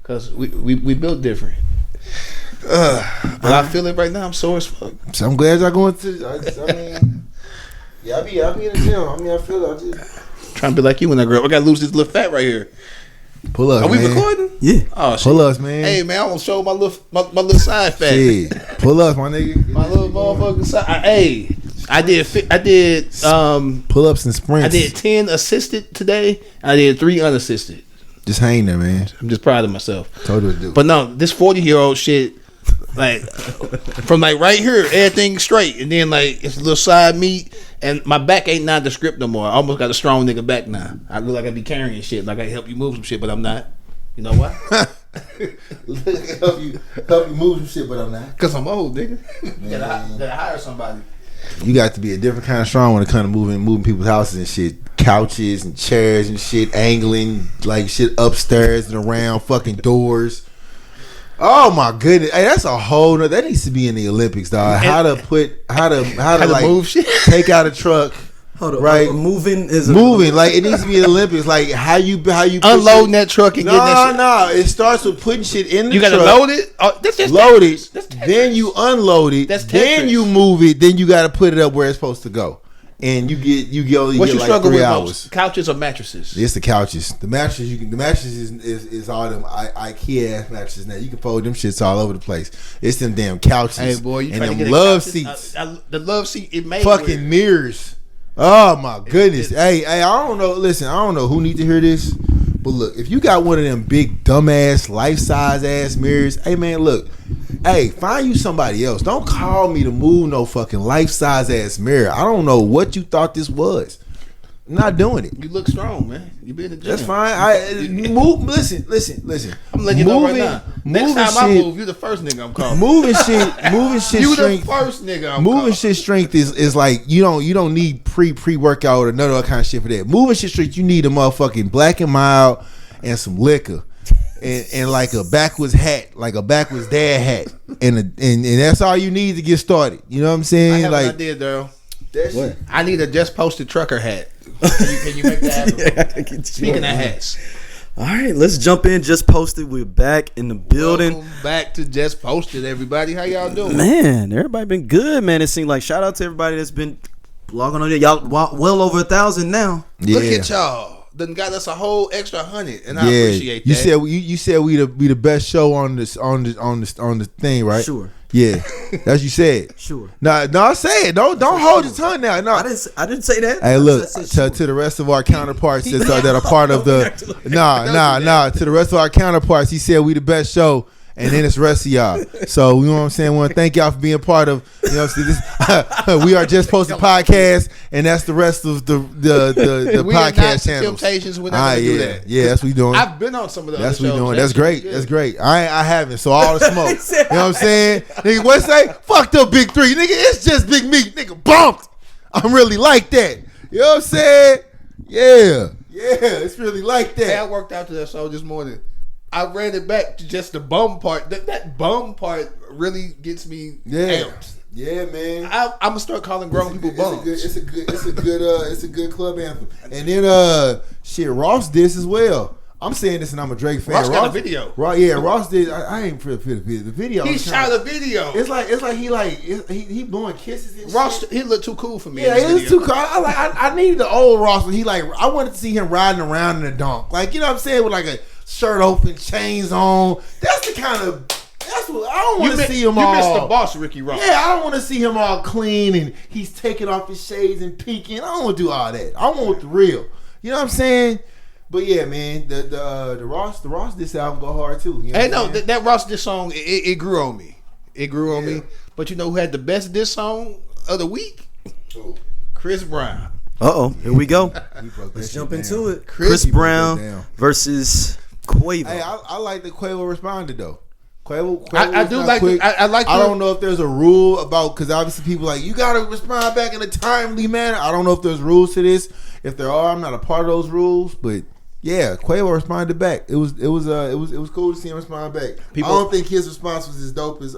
Cause we built different. But I feel it right now. I'm sore as fuck. So I'm glad y'all going to. I mean, I be in the gym. I mean, I feel it. I just trying to be like you when I grow up. I gotta lose this little fat right here. Pull up. Are we man. recording? Yeah. Oh shit. Pull ups, man. Hey man, I want to show my little side fat. Shit. Pull ups, my nigga. My little motherfucking side. I did pull ups and sprints. I did 10 assisted today. I did 3 unassisted. Just hang there, man. I'm just proud of myself. Told you to do. But no, this 40-year-old shit, like from like right here, everything straight, and then like it's a little side meat, and my back ain't nondescript no more. I almost got a strong nigga back now. I look like I be carrying shit, like I help you move some shit, but I'm not. You know why? help you move some shit, but I'm not. Cause I'm old, nigga. Gotta hire somebody. You got to be a different kind of strong when it comes to moving people's houses and shit. Couches and chairs and shit, angling like shit upstairs and around fucking doors. Oh my goodness. Hey, that's a whole nother, that needs to be in the Olympics, dog. How to like move shit. Take out a truck. Hold on, right? Moving like it needs to be in the Olympics. Like how you unloading that truck and getting that shit. No, it starts with putting shit in the truck. You gotta load it. Oh, that's just load Tetris. it. Then you unload it. That's Tetris. Then you move it. Then you gotta put it up where it's supposed to go. And you only what get you like struggle 3 with hours. most? Couches or mattresses? It's the couches. The mattresses. The mattresses is all them IKEA ass mattresses. Now you can fold them shits all over the place. It's them damn couches. Hey boy, you and trying them to get love couches? seats. The love seat. It made fucking weird. mirrors. Oh my goodness. Hey, I don't know. Listen, I don't know who need to hear this, but look, if you got one of them big dumbass life size ass mirrors, hey man, look. Hey, find you somebody else. Don't call me to move no fucking life size ass mirror. I don't know what you thought this was. I'm not doing it. You look strong, man. You be in the gym. That's fine. I move. Listen. I'm letting you know right now. Next time I move, you the first nigga I'm calling. Moving shit. You strength, the first nigga I'm moving calling. shit strength is like you don't need pre-workout or none of that kind of shit for that. Moving shit strength, you need a motherfucking Black and Mild and some liquor. And like a backwards hat, like a backwards dad hat, and that's all you need to get started. You know what I'm saying? I have like an idea, Daryl. What? I need a just posted trucker hat. Can you make that happen? Speaking of hats, all right, let's jump in. Just posted. We're back in the building. Welcome back to Just Posted, everybody. How y'all doing? Man, everybody been good, man. It seemed like shout out to everybody that's been logging on there. Y'all well over 1,000 now. Yeah. Look at y'all. Done got us a whole extra 100, and I appreciate that. You said we the best show on the thing, right? Sure. Yeah, that's what you said. Sure. No, I say it. Don't hold your tongue now. No, I didn't say that. Hey, look sure. to the rest of our counterparts that are part of the to the rest of our counterparts. He said we the best show, and then it's the rest of y'all. So you know what I'm saying. We want to thank y'all for being part of. You know, this, we are Just Posted podcast, and that's the rest of the we podcast channels. Temptations. We're not gonna do that. Yeah, that's what we doing. I've been on some of those. That's shows. what we doing. That's great. That's great. I haven't. So all the smoke. You know what I'm saying? Nigga, what say? Fucked up Big Three. Nigga, it's just Big Meat. Nigga, bumped. I'm really like that. You know what I'm saying? Yeah, it's really like that. Hey, I worked out to that show this morning. I ran it back to just the bum part. That bum part really gets me amped. Yeah, man. I'm gonna start calling grown people bums. It's a good club anthem. And then shit, Ross did as well. I'm saying this, and I'm a Drake fan. Ross got a video. Ross did. I ain't for the video. He shot a video. It's like he blowing kisses. And Ross, shit. he looked too cool for me. Yeah, he was too cool. I needed the old Ross when I wanted to see him riding around in a dunk, like you know what I'm saying, with like a shirt open, chains on. That's the kind of. That's what I don't want to see him all. You missed the boss, Ricky Ross. Yeah, I don't want to see him all clean and he's taking off his shades and peeking. I don't want to do all that. I want the real. You know what I'm saying? But yeah, man, the Ross this album go hard too. You know hey, no, that Ross this song it grew on me. It grew on me. But you know who had the best diss song of the week? Who? Chris Brown. Here we go. Let's jump into it. Chris Brown versus Quavo. Hey, I like that Quavo responded though. Quavo I do like. I like. I don't know if there's a rule about because obviously people like you gotta respond back in a timely manner. I don't know if there's rules to this. If there are, I'm not a part of those rules. But yeah, Quavo responded back. It was cool to see him respond back. I don't think his response was as dope as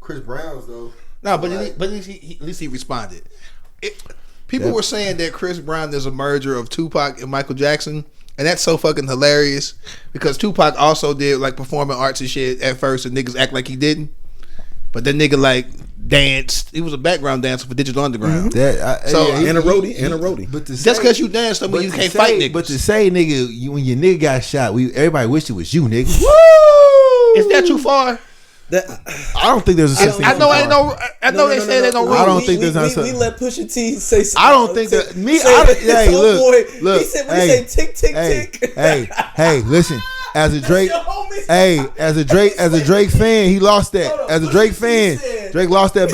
Chris Brown's though. No, but at least he responded. People were saying that Chris Brown is a merger of Tupac and Michael Jackson. And that's so fucking hilarious because Tupac also did like performing arts and shit at first, and niggas act like he didn't. But that nigga like danced. He was a background dancer for Digital Underground. And a roadie. But just because you dance don't mean you can't fight niggas. But to say, nigga, when your nigga got shot, everybody wished it was you, nigga. Woo! Is that too far? I don't think there's a such thing. I know they say they don't. I don't think there's we let Pusha T say something. I don't think that me. Hey, look. He said when he say tick tick tick. Hey, listen. As a Drake fan, he lost that. As a Drake fan, Drake lost that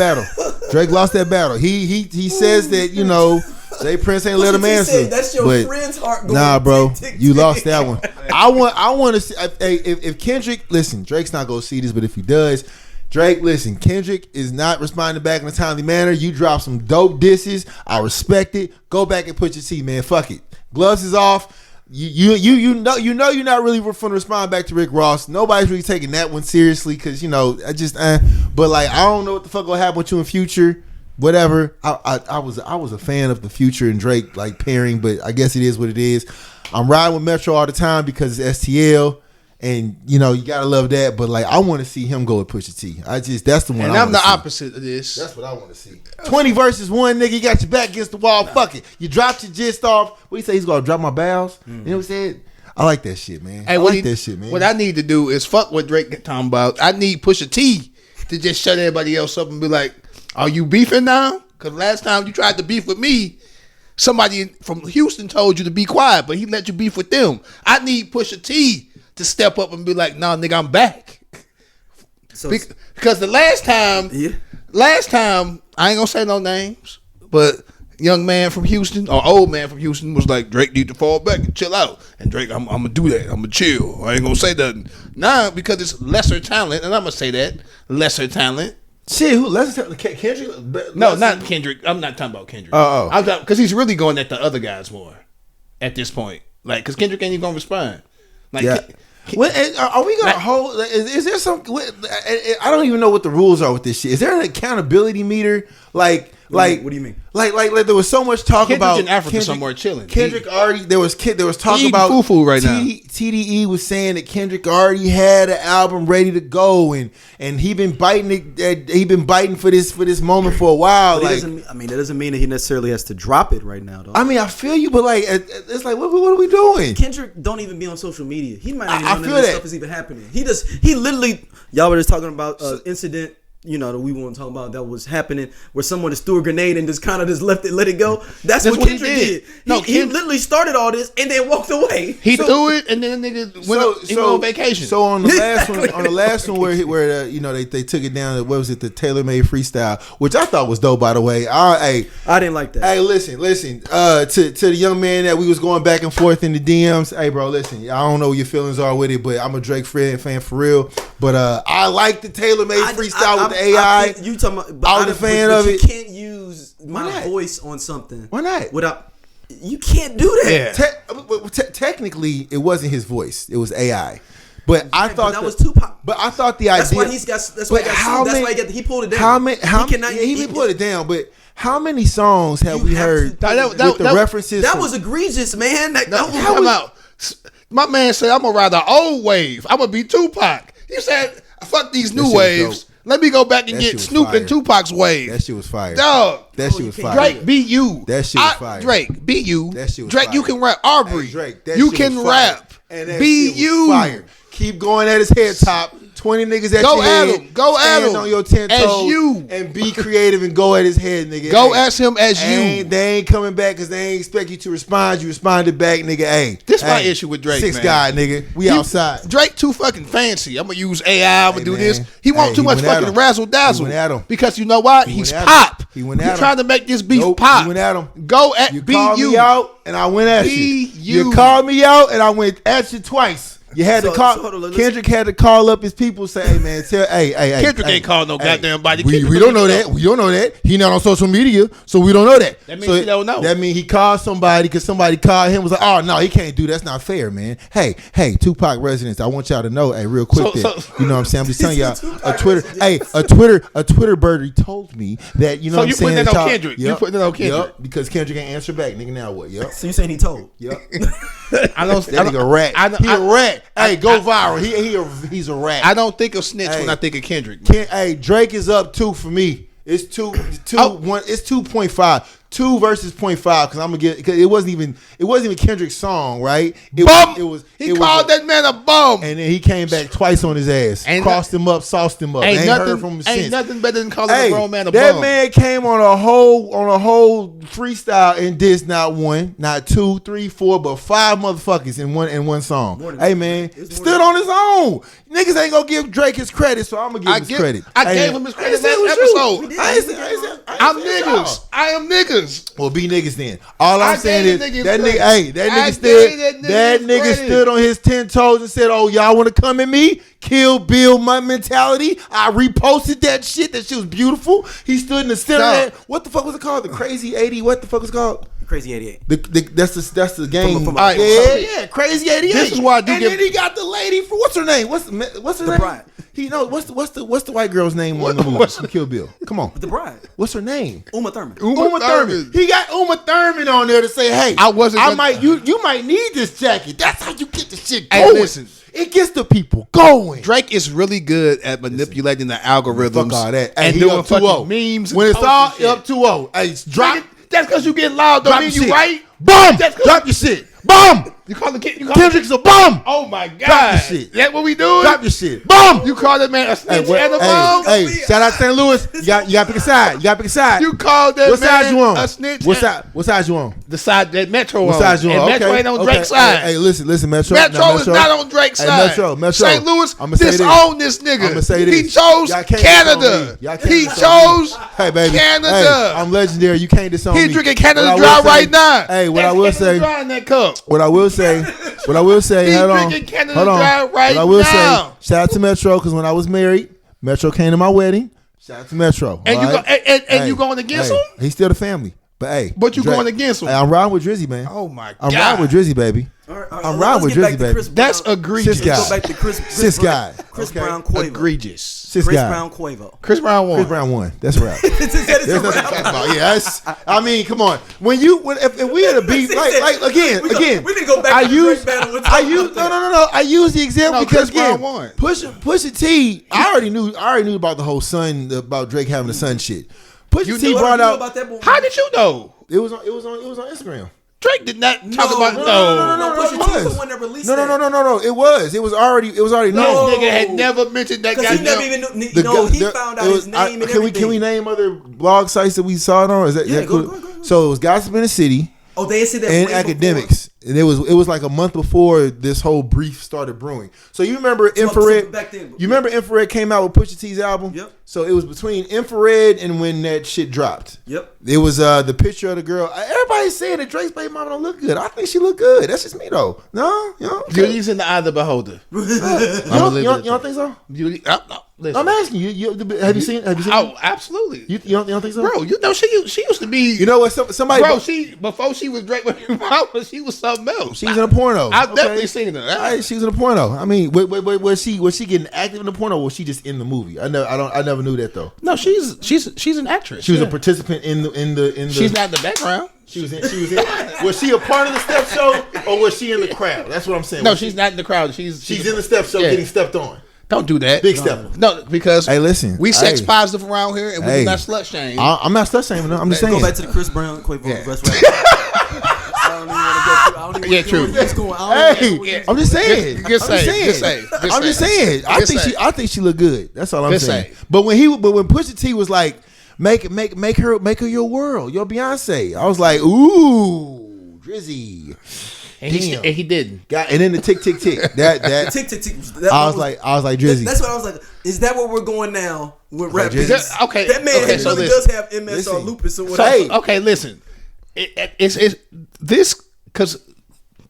battle. He says that, you know, Jay Prince ain't let him answer. That's your friend's heart going. Nah, bro, tick, tick, you tick. lost that one. I want to see. If Kendrick, listen, Drake's not gonna see this, but if he does, Drake, listen, Kendrick is not responding back in a timely manner. You drop some dope disses. I respect it. Go back and put your T, man. Fuck it. Gloves is off. You know you're not really going to respond back to Rick Ross. Nobody's really taking that one seriously because, you know, but like I don't know what the fuck will happen with you in Future. Whatever. I was a fan of the Future and Drake like pairing, but I guess it is what it is. I'm riding with Metro all the time because it's STL, and you know you gotta love that. But like I want to see him go with Pusha T. That's the one. And I'm the opposite of this. That's what I want to see. 20 versus 1, nigga. You got your back against the wall. Fuck it. You dropped your gist off. What do you say? He's gonna drop my bowels. You know what I'm saying? I like that shit, man. Hey, that shit, man. What I need to do is fuck what Drake talking about. I need Pusha T to just shut everybody else up and be like, "Are you beefing now?" Because last time you tried to beef with me, somebody from Houston told you to be quiet, but he let you beef with them. I need Pusha T to step up and be like, "Nah, nigga, I'm back." So, because the last time, I ain't gonna say no names, but young man from Houston or old man from Houston was like, Drake need to fall back and chill out. And Drake, I'm gonna do that. I'm gonna chill. I ain't gonna say nothing. Nah, because it's lesser talent, and I'm gonna say that lesser talent. Shit, who? Kendrick? No, not Kendrick. I'm not talking about Kendrick. Because he's really going at the other guys more at this point. Like, because Kendrick ain't even gonna respond. Like, yeah. Are we gonna hold? Is there some? I don't even know what the rules are with this shit. Is there an accountability meter? Like, what do you mean? Like there was so much talk Kendrick about in Africa somewhere chilling. Kendrick already there was talk about fufu right now. TDE was saying that Kendrick already had an album ready to go, and he been biting it. He been biting for this moment for a while. But that doesn't mean that he necessarily has to drop it right now, though. I mean, I feel you, but like it's like what are we doing? Kendrick don't even be on social media. He might not even know that stuff is even happening. He literally, y'all were just talking about incident. You know, that we won't talk about that was happening where someone just threw a grenade and just kind of just let it go. That's what Kendrick did. No, he literally started all this and then walked away. He threw it and then the nigga went on vacation. So on the last one, where you know they took it down. What was it? The tailor-made freestyle, which I thought was dope, by the way. I didn't like that. Hey, listen. To the young man that we was going back and forth in the DMs. Hey, bro, listen. I don't know what your feelings are with it, but I'm a Drake fan for real. But I like the tailor-made freestyle with the AI. You talking about? I was a fan of it. You can't use my voice on something. Why not? Without you can't do that. Yeah. Technically, it wasn't his voice. It was AI. But I thought that was Tupac. But I thought the idea. That's why he's got. That's why he got. That's why he pulled it down. He pulled it down, but. How many songs have we heard with the references? That was egregious, man. My man said, I'm going to ride the old wave. I'm going to be Tupac. He said, fuck these new waves. Let me go back and get Snoop and Tupac's wave. That shit was fire. Dog. That shit was fire. Drake, be you. That shit was fire. Drake, be you. That shit was Drake, fire. you can rap. Aubrey, Drake, you can rap. Be you. Fire. Keep going at his head top. 20 niggas at your head. Go at him. On your 10 toes. As you. And be creative and go at his head, nigga. Go at him as you. They ain't coming back because they ain't expect you to respond. You responded back, nigga. Hey. This my issue with Drake, Six man. guy, nigga. We outside. Drake too fucking fancy. I'm going to use AI. I'm going to do this. He want too much fucking razzle dazzle. He went at him. Because you know what? He's pop. He went at him. He's trying to make this beef pop. He went at him. Go at you. be called you. Me out and I went at you. Be you. You called me out and I went at you twice. You had to call. Kendrick had to call up his people. Say, hey man, hey. Kendrick ain't called no goddamn body. We don't know that. We don't know that. He not on social media, so we don't know that. That means he don't know. That means he called somebody because somebody called him. Was like, oh no, he can't do. That's not fair, man. Hey, Tupac residents, I want y'all to know, hey, real quick, you know what I'm saying? I'm just telling y'all, a Twitter birdie told me that, you know what I'm saying? So you putting that on Kendrick? You putting that on Kendrick? Yep, because Kendrick ain't answer back, nigga. Now what? Yep. So you saying he told? Yep. That nigga a rat. He a rat. Hey, go viral. He's a rat. I don't think of snitch when I think of Kendrick. Hey, Drake is up 2 for me. It's 1. It's 2.5. 2 versus 0.5 because I'm gonna get because it wasn't even Kendrick's song, right? He called that man a bum, and then he came back twice on his ass, crossed him up, sauced him up. Ain't heard from him since. Ain't nothing better than calling a grown man a bum. That man came on a whole freestyle and dissed not 1, not 2, 3, 4, but 5 motherfuckers in one song. Hey man, stood on his own. Niggas ain't gonna give Drake his credit, so I'm gonna give him his credit. I gave him his credit last episode. I'm niggas. I am niggas. Well, be niggas then. All I'm saying is that nigga stood on his 10 toes and said, "Oh, y'all want to come at me? Kill Bill my mentality." I reposted that shit. That shit was beautiful. He stood in the center. Of that. What the fuck was it called? The Crazy 80. What the fuck was it called? Crazy 88. That's the game. Yeah, Crazy 88. This is why I do and then he got the lady for what's her name? What's her name? Bride. He knows what's the white girl's name on the movie? Kill Bill. Come on. The Bride. What's her name? Uma Thurman. Uma Thurman. He got Uma Thurman on there to say, "Hey, you might need this jacket." That's how you get the shit going. Hey, listen. It gets the people going. Drake is really good at manipulating the algorithms. Fuck all that. And doing fucking memes. When it's all up 2-0. Hey, drop. That's because you get loud. Don't mean you right. Bum. Drop your shit. Bum. You call Kendrick's a bum. Oh my God. Drop your shit. That what we doing? Drop your shit. Bum. You call that man a snitch and a bum? Hey, shout out to St. Louis. You got to pick a side. You called that what man side you on? A snitch. What side you on? The side that Metro what on. Side you on? And Metro ain't on Drake's side. Hey, listen, Metro. Metro is not on Drake's side. Metro. St. Louis disowned this nigga. I'm gonna say this. He chose Canada. He chose Canada. Hey, I'm legendary. You can't disown me. He drinking Canada Dry right now. Hey, what I will say. What I will say. Hold on. What I will say. Shout out to Metro because when I was married, Metro came to my wedding. Shout out to Metro. And you going against him? He's still the family. But hey, going against him? Hey, I'm riding with Drizzy, man. Oh my God, I'm riding with Drizzy, baby. All right, I'm riding with Drizzy, baby. That's egregious. Sis Go back to Chris Brown, Quavo. Egregious. Chris Brown, Quavo. Chris Brown won. Chris Brown won. That's right. There's nothing to talk about. Yeah, I mean, come on. If we had a beef, like again, we didn't go back. I use the example because again, won. Pusha T. I already knew about the whole about Drake having the son shit. Pusha T brought out. How did you know? It was on Instagram. Drake did not talk about no. Pusha T was the one that released that. No. It was already known. This nigga had never mentioned that guy. He never even knew. No, he found out his name and everything. Can we name other blog sites that we saw it on? Is that cool? Go. So it was Gossip in the City. Oh, they said that. And Academics. And it was like a month before this whole brief started brewing. So you remember Infrared? Back then, you remember Infrared came out with Pusha T's album? Yep. So it was between Infrared and when that shit dropped. Yep. It was the picture of the girl. Everybody's saying that Drake's baby mama don't look good. I think she look good. That's just me though. No, Beauty's in the eye of the beholder. You don't think so? Beauty. Listen. I'm asking you. Have you seen? Oh, absolutely. You don't think so, bro? You know she used to be. You know what? Somebody. Bro, before she was Drake with her mama, she was something else. She was in a porno. I've definitely seen her. Right, she was in a porno. I mean, was she getting active in the porno, or was she just in the movie? I never knew that though. No, she's an actress. She was a participant in the. She's not in the background. She was in. Was she a part of the step show, or was she in the crowd? That's what I'm saying. No, she's not in the crowd. She's in the step show getting stepped on. Don't do that. Big step. No, because hey, listen, we sex positive around here, and we do not slut shame. I'm not slut shaming. I'm just saying. Go back to the Chris Brown, Quavo, best rapper. I don't even want to go through. Hey, I'm just saying. I'm just saying. I think she look good. That's all I'm saying. But when Pusha T was like, make her your world, your Beyonce, I was like, ooh, Drizzy. And he didn't. And then the tick. That tick. I was like Drizzy. That's what I was like. Is that where we're going now with rap? Okay. That man really does have MS or lupus or whatever. Okay, listen. It's this because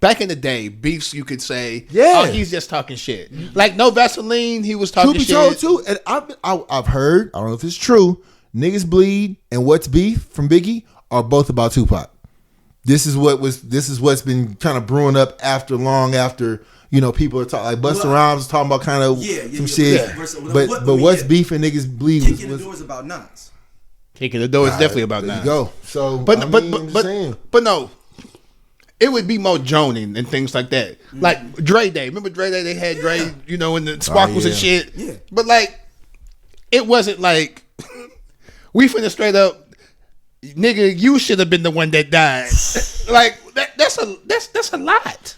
back in the day, beefs you could say, Yeah. oh, he's just talking shit. Like No Vaseline, he was talking shit. Truth be told, too, and I've heard, I don't know if it's true, Niggas Bleed and What's Beef from Biggie are both about Tupac. This is what's been kind of brewing up long after, you know, people are talking, like Busta Rhymes was talking about kind of some shit. Yeah. But What's Beef and Niggas Bleed Kicking the Doors about Nas. Kicking the door is definitely about there Nas. you go. So, But I but mean, but I'm but, saying. but no, it would be more joning and things like that. Like Dre Day. Remember Dre Day? They had Dre, you know, in the sparkles and yeah. shit. Yeah. But like, it wasn't like we finna straight up, nigga. You should have been the one that died. Like that's a lot.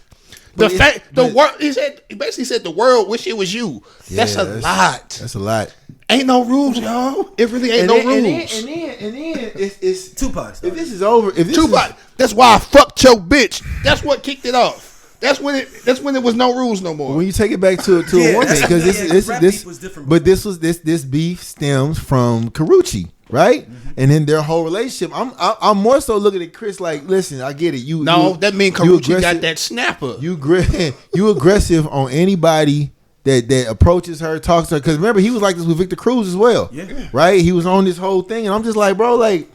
He basically said the world wish it was you. That's a lot. That's a lot. Ain't no rules, y'all. It really ain't no rules. And then it's Tupac. If this is over, if this Tupac. That's why I fucked your bitch. That's what kicked it off. That's when it was no rules no more. when you take it back to Yeah, one thing, because rap this beef was different. but this beef stems from Karuchi, right? And then their whole relationship. I'm more so looking at Chris like, listen, I get it. That mean Karuchi got that snapper. You aggressive on anybody that approaches her, talks to her. Because remember, he was like this with Victor Cruz as well. Yeah. Right? He was on this whole thing, and I'm just like, bro, like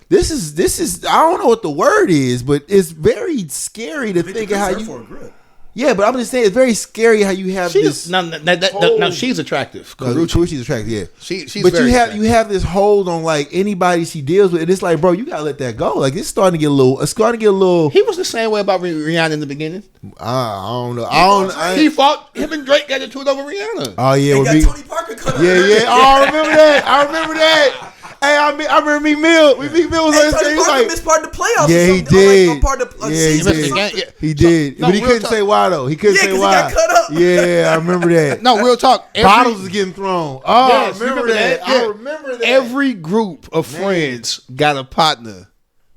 this is I don't know what the word is, but it's very scary to think of how you. Yeah, but I'm just saying it's very scary how you have this. No, she's attractive. Karuchi's attractive, yeah. She's but very attractive. you have this hold on like anybody she deals with, and it's like, bro, you gotta let that go. Like it's starting to get a little. He was the same way about Rihanna in the beginning. I don't know. He fought him and Drake got into it over Rihanna. Oh yeah, They got Tony Parker cut up. Yeah. Oh, I remember that. Hey, I remember Meek Mill. Meek Mill was on Tony his Parker like, missed part of the playoffs. yeah, he or something, did. or like a part of Yeah, season he or did. something. He did, No, but he real couldn't talk. say why though. He couldn't Yeah, say 'cause he why. got cut up. Yeah, I remember that. No, real talk. Bottles was getting thrown. Oh, Yes, I remember that. Yeah. I remember that. Every group of friends got a partner.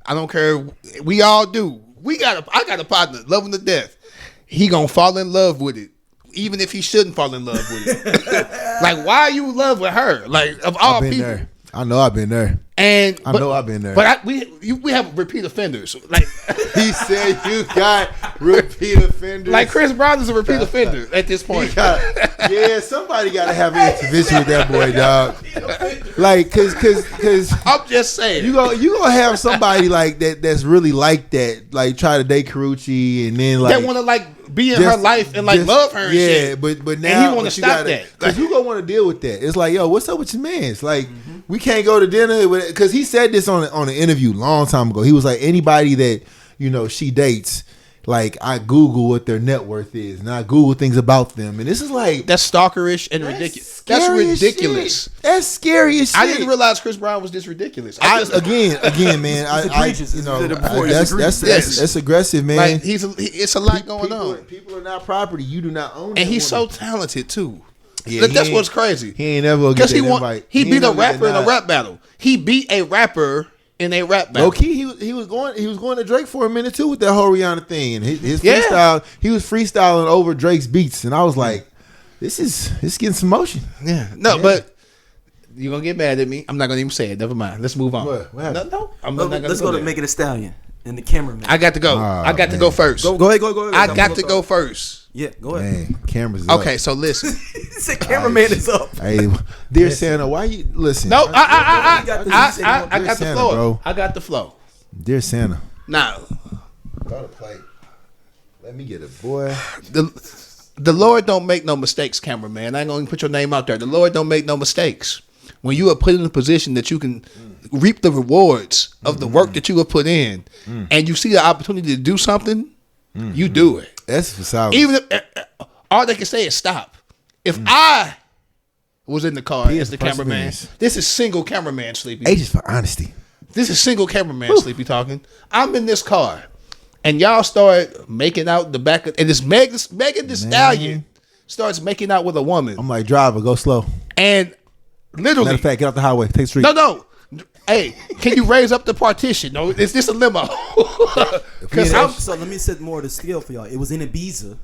I don't care. We all do. I got a partner. Love him to death. He gonna fall in love with it, even if he shouldn't fall in love with it. Like, why are you in love with her? Like, of all I've been people. there. I know I've been there. And I know I've been there. But we have repeat offenders. Like He said you got repeat offenders. like Chris Brown is a repeat offender at this point. Yeah, somebody got to have an intervention with that boy, dog. Like, cause I'm just saying. you gonna have somebody like that's really like that, like try to date Karuchi and then like They want to like be in her life and like love her and yeah, shit. but now and he want to stop that. because you gonna want to deal with that. It's like, yo, what's up with your man? It's like we can't go to dinner with because he said this on an interview a long time ago. He was like, anybody that she dates, like I Google what their net worth is and I Google things about them, and this is like That's stalkerish and ridiculous. That's scary as ridiculous. shit. That's scary as shit. I didn't realize Chris Brown was this ridiculous. Again, man. That's aggressive, man. Like it's a lot going on, People are not property. You do not own. and he's so talented too. Yeah, that's what's crazy. He ain't never gonna get that invite. He beat a ain't rapper in a gonna rap battle. He beat a rapper in a rap battle. Low key, he was going to Drake for a minute too with that whole Rihanna thing and his Yeah. freestyle. He was freestyling over Drake's beats, and I was like, this is getting some motion. Yeah, no, but you're gonna get mad at me. I'm not gonna even say it. Never mind. Let's move on. What happened? No, I'm not gonna Let's go to there. Make It a Stallion and the cameraman. I got to go. I got to go first. Go ahead. I got to go first. Yeah, go ahead. Man, cameras. Is Okay, up. so listen. He said cameraman is up. Hey, dear Santa, why you listen? No, I got the Santa, flow. bro. I got the flow. Dear Santa, Now, go to play. Let me get it, boy. the Lord don't make no mistakes, cameraman. I ain't gonna put your name out there. The Lord don't make no mistakes. When you are put in a position that you can reap the rewards of the work that you have put in, and you see the opportunity to do something, you do it. That's for solid. Even if all they can say is stop. If I was in the car He as is the the cameraman, perseverance. this is single cameraman, Sleepy. Agents for honesty. This is single cameraman, Sleepy talking. I'm in this car, and y'all start making out the back of, and this Megan Thee Stallion starts making out with a woman. I'm like, driver, go slow. And literally, Matter of fact, get off the highway. Take the street. no. Hey, can you raise up the partition? No, is this a limo? Because So let me set more of the scale for y'all. It was in Ibiza.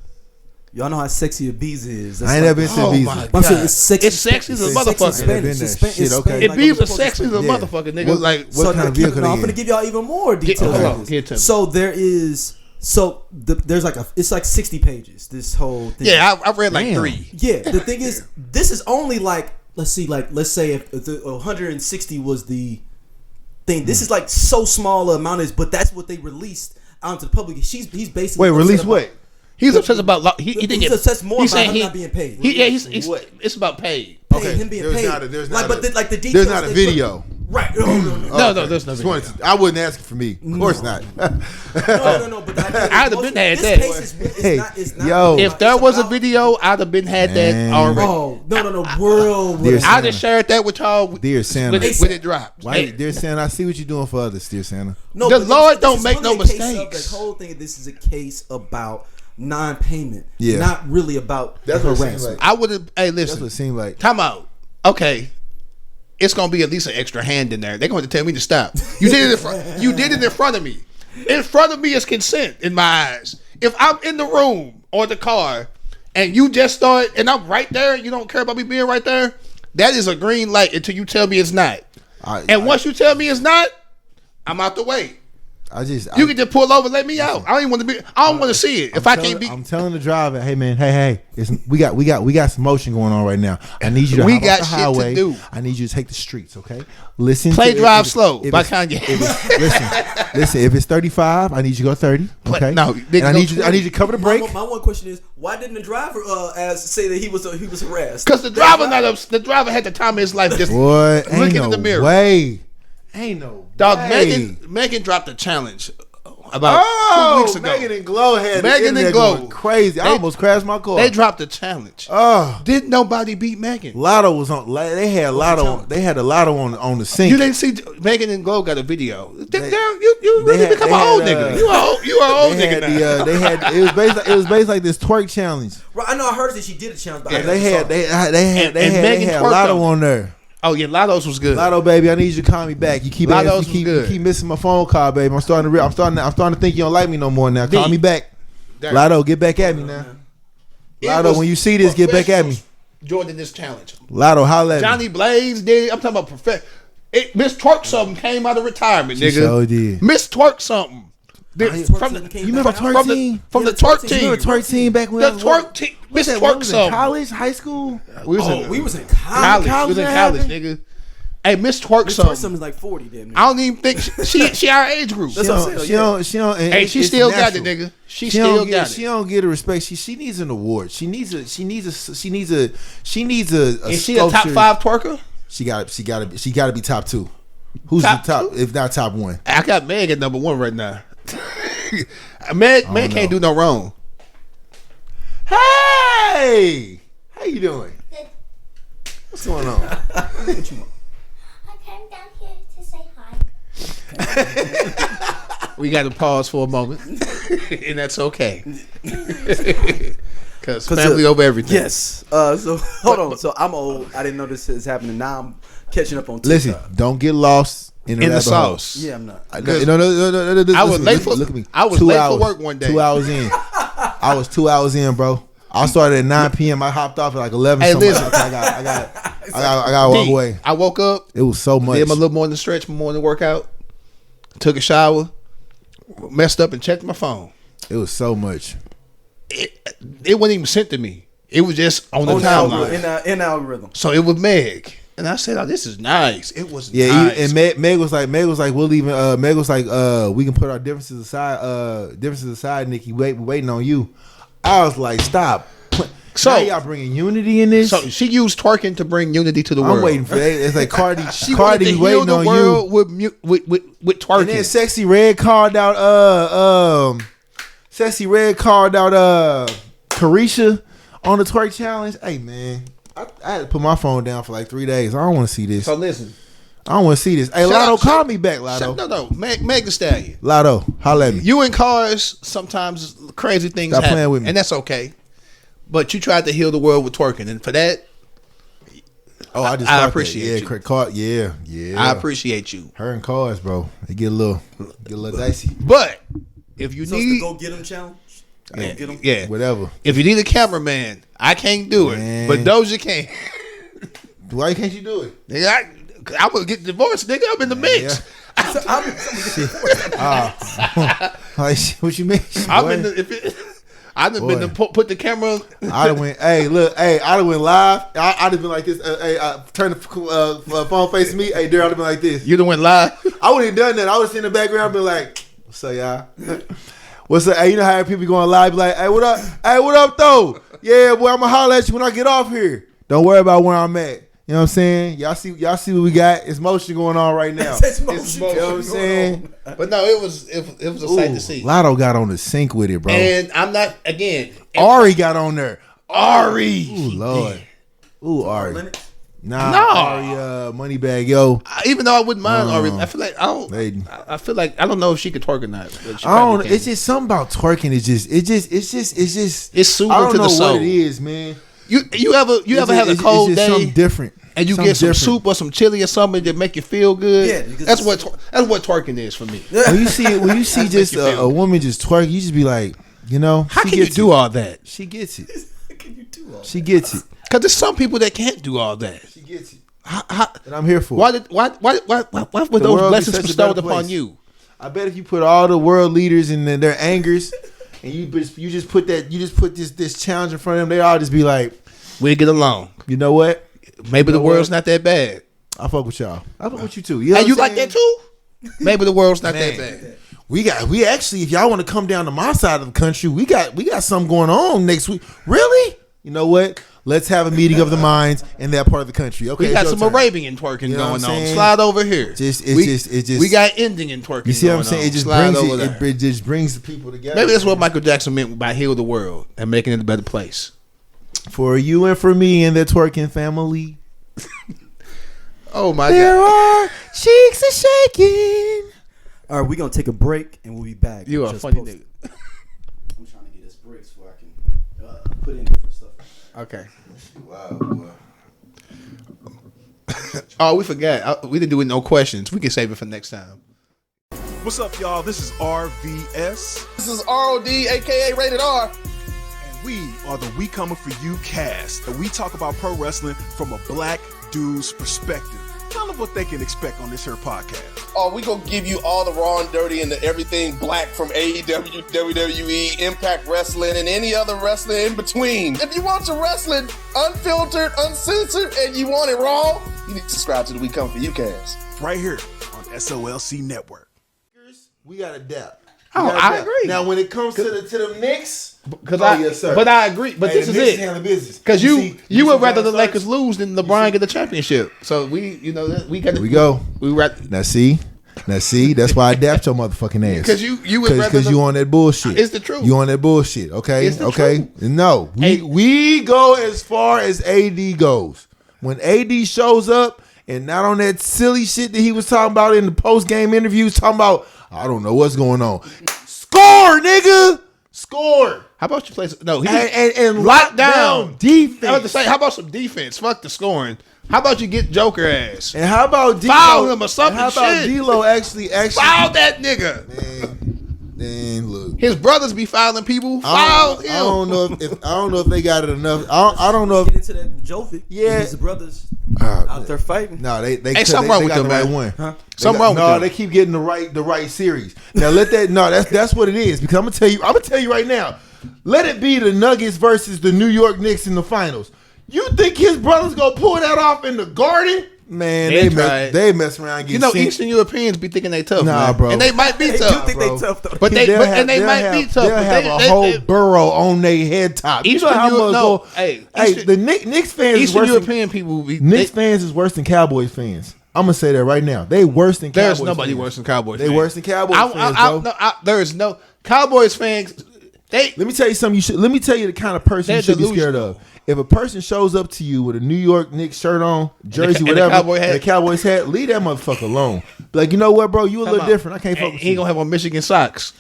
Y'all know how sexy Ibiza is. That's I ain't never been to oh Ibiza. my I'm saying God. it's sexy. It's sexy as a It's sexy motherfucker. Spanish. It's Spanish. Shit, okay. It be like, sexy as a motherfucker, nigga. What- like what kind of vehicle I'm they gonna in? give y'all even more details. hold on on, this. get to me. So there is So there's it's like 60 pages. This whole thing. Yeah, I read like 3. Yeah, the thing is, this is only like let's say if the 160 was the thing. This is like so small amount but that's what they released out to the public. He's basically release what? He's obsessed about he didn't get. He's obsessed more he's about saying him not being paid. It's about paid. Okay, him being paid. There's the details. There's not a video. Right. No, there's no video. I wouldn't ask for me. Of course not. No. But I'd have been had that. If there was a video, I'd have been had that already. Oh, no. World. I'd have shared that with y'all. Dear Santa. When it dropped. Why, dear Santa, I see what you're doing for others, dear Santa. No, the Lord don't make no mistakes. The whole thing. This is a case about non-payment. Yeah. Not really about harassment. Like. I would have. Hey, listen. That's what it seemed like. Time out. Okay. It's gonna be at least an extra hand in there. They're going to tell me to stop. You did it in front. You did it in front of me. In front of me is consent in my eyes. If I'm in the room or the car and you just start and I'm right there, you don't care about me being right there. That is a green light until you tell me it's not. Once you tell me it's not, I'm out the way. You can just pull over and let me out. I don't even want to be. I don't want to see it. I'm telling the driver, hey man, hey, we got some motion going on right now. I need you to hop off the highway. To do. I need you to take the streets, okay? Listen. Drive slow by Kanye. Listen. If it's 35, I need you to go 30. Okay. No, I need you to cover the brake. My one question is, why didn't the driver say that he was harassed? Because the driver had the time of his life just looking in the mirror. Ain't no dog. Way. Megan dropped a challenge about 2 weeks ago. Megan and Glow had Megan and Glow crazy. I almost crashed my car. They dropped a challenge. Didn't nobody beat Megan? Lotto was on. They had Lotto. They had a Lotto on the sink. You didn't see Megan and Glow got a video. You really become an old nigga. You are old nigga now. They had it was based like this twerk challenge. Right, I know. I heard that she did a challenge. But they had Lotto on there. Oh yeah, Lotto's was good. Lotto, baby, I need you to call me back. You keep missing my phone call, baby. I'm starting to think you don't like me no more now. Call me back. Lotto, get back at me now. Lotto, when you see this, get back at me. Jordan, this challenge. Lotto, holla at me. Johnny Blaze did. I'm talking about Miss Twerk something came out of retirement, nigga. Sure did. Miss Twerk something. You remember Twerk team? From the Twerk team. You remember Twerk team back when the Twerk team. Miss Twerk something. College, high school. We was in college. We was in college, nigga. Hey, Miss Twerk something. Miss Twerk is like 40, damn. I don't even think she our age group. That's what I'm saying. She don't. Hey, she still got it, nigga. She still got it. She don't get her respect. She needs an award. She needs a. Is she a top 5 twerker? She got to be top 2. Who's the top? If not top 1, I got Meg at number 1 right now. Meg can't do no wrong. Hey, how you doing? Good. What's going on? What you want? I came down here to say hi. We got to pause for a moment, and that's okay. Because family over everything. Yes. So hold on. So I'm old. I didn't know this is happening. Now I'm catching up on TikTok. Listen, don't get lost in the sauce. Yeah, I'm not. No. I was late for. Look at me. I was late for work one day. 2 hours in. I was 2 hours in, bro. I started at 9 p.m. I hopped off at like 11. Hey, listen. I got to walk away. I woke up. It was so much. Did my little morning stretch, my morning workout. Took a shower. Messed up and checked my phone. It was so much. It wasn't even sent to me. It was just on the timeline. In algorithm. So it was Meg. And I said, "Oh, this is nice." It was nice. And Meg was like, we'll even. Meg was like, we can put our differences aside. Nikki, we're waiting on you. I was like, stop. So now y'all bringing unity in this. So she used twerking to bring unity to the world. I'm waiting for that. It's like Cardi. She Cardi waiting the on world you with twerking. And then Sexy Red called out. Sexy Red called out. Carisha on the twerk challenge. Hey man. I had to put my phone down for like 3 days. I don't want to see this. So listen. I don't want to see this. Hey, Lotto, call me back, Lotto. No. Meg the Stallion. Lotto, holla at me. You in cars, sometimes crazy things happen. Playing with me. And that's okay. But you tried to heal the world with twerking. And for that, I appreciate you. Yeah. I appreciate you. Her and cars, bro. They get a little dicey. But if you need to go get them challenge. Yeah. Whatever. If you need a cameraman, I can't do it. But Doja can. Why can't you do it? Nigga, I would get divorced, nigga. I'm in the mix. Yeah. Like, what you mean? I'd have been to put the camera. I'd have went. Hey, look. Hey, I'd have went live. I'd have been like this. Hey, turn the phone facing me. Hey, there. I'd have been like this. You'd have went live. I wouldn't have done that. I would have in the background, been like, "What's up, y'all? What's up?" Hey, you know how people going live? Be like, "Hey, what up? Hey, what up, though? Yeah, boy, I'ma holler at you when I get off here. Don't worry about where I'm at." You know what I'm saying? Y'all see what we got? It's motion going on right now. It's motion. You know what I'm saying? But no, it was a sight to see. Lotto got on the sync with it, bro. And I'm not again. Ari got on there. Ari. Ooh, Lord. Ooh, Ari. Lennox? Nah, No. Ari, Moneybag, yo. Even though I wouldn't mind Ari, I feel like Lady. I feel like I don't know if she could twerk or not. But she I don't. probably can. It's just something about twerking. It's just. It's soothing I don't to the know soul. what it is, man. You ever have a cold it's just day something different, and you something get some different. soup or some chili or something that make you feel good? Yeah, because that's what twerking is for me. When you see just you feel a woman just twerk, you just be like, you know, How she can you gets do it. all that? She gets it. Can you do all She gets it. Because there's some people that can't do all that. She gets it. How, And I'm here for why it. were those world is blessings such a bestowed better upon place. you? I bet if you put all the world leaders in their angers, and you just put this challenge in front of them, they all just be like, We'll get along. you know what? Maybe the know world's what? not that bad. I fuck with y'all. I fuck with you too. You know And what you I'm like saying? that too? Maybe the world's not Man. that bad. We actually, if y'all want to come down to my side of the country, we got something going on next week. Really? You know what? Let's have a meeting of the minds in that part of the country. Okay, We got it's some your turn. Arabian twerking You know what going I'm on. saying? Slide over here. It's we just- we got Indian twerking. You see what I'm going saying? on. It just Slide brings over it. there. It just brings the people together. Maybe that's what Michael Jackson meant by heal the world and making it a better place. For you and for me and the twerking family. Oh my There God! are cheeks are shaking. All right, we're going to take a break and we'll be back. You are a Just funny post it. nigga. I'm trying to get us breaks so I can put in different stuff. Okay. Wow, boy. Oh, we forgot. We didn't do it. No questions. We can save it for next time. What's up, y'all? This is RVS, This is ROD, aka Rated R. and we are the We Coming For You cast. And we talk about pro wrestling from a black dude's perspective. Tell them what they can expect on this here podcast. Oh, we gonna give you all the raw and dirty and the everything black from AEW, WWE, Impact Wrestling, and any other wrestling in between. If you want your wrestling unfiltered, uncensored, and you want it raw, you need to subscribe to the We Come For You cast. Right here on SOLC Network. We got to adapt. Oh, We gotta I adapt. agree. Now, when it comes to the Knicks, Because yes, sir. but I agree. But hey, this the is Knicks it. handle business. Because you see would rather the John Lakers Starks? lose than LeBron get the championship. So we got There we go. We rather Now see, that's why I adapt your motherfucking ass. because you would rather Because you on that bullshit. It's the truth. You on that bullshit. Okay. It's the okay. truth. No, Hey. we go as far as AD goes. When AD shows up and not on that silly shit that he was talking about in the post game interviews, talking about I don't know what's going on. Score, nigga. Score. How about you play? No, he And lock down defense. I was to say, how about some defense? Fuck the scoring. How about you get Joker ass? And how about D'Lo? Foul him or something, and how about shit. D'Lo actually Foul that nigga. Man, look. His brothers be fouling people. Foul him. I don't know if they got it enough. I don't know if Get into that Jovic. Yeah. His brothers Uh, out there fighting. no, they Hey, something wrong with got them, the right man. one. Huh? Something wrong with No, them. they keep getting the right series. Now that's what it is. Because I'm gonna tell you right now. Let it be the Nuggets versus the New York Knicks in the finals. You think his brothers gonna pull that off in the Garden? Man, they mess around and get You know, sent. Eastern Europeans be thinking they tough, Nah, man. bro. And they might be They do tough. think bro. they tough though. But they might be tough. They'll but have they- a whole they- burrow on their head top. You know Eastern how Europe- much no, go- hey, hey, Eastern- the Knicks fans is Eastern worse European people be Knicks fans is worse than Cowboys fans. I'm gonna say that right now. They worse than Cowboys. There's nobody fans. worse than Cowboys. They fans. worse than Cowboys fans, bro. There is no Cowboys fans. They Let me tell you something. Let me tell you the kind of person They're you should be scared delusional. of. If a person shows up to you with a New York Knicks shirt on, jersey, and a whatever, Cowboy hat. and a Cowboys hat, leave that motherfucker alone. Be like, you know what, bro? You a little different. I can't fuck with He ain't you. gonna have on Michigan socks.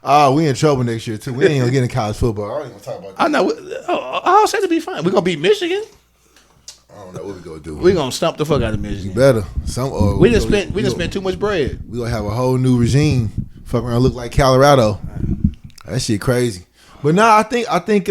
Oh, we in trouble next year too. We ain't gonna get in college football. I don't even talk about that. I know. I'll say to be fine. We're gonna beat Michigan. I don't know what we gonna do. We're gonna stomp the fuck out of Michigan. better. We just spent too much bread. We gonna have a whole new regime. Fuck around, look like Colorado. That shit crazy. But nah, I think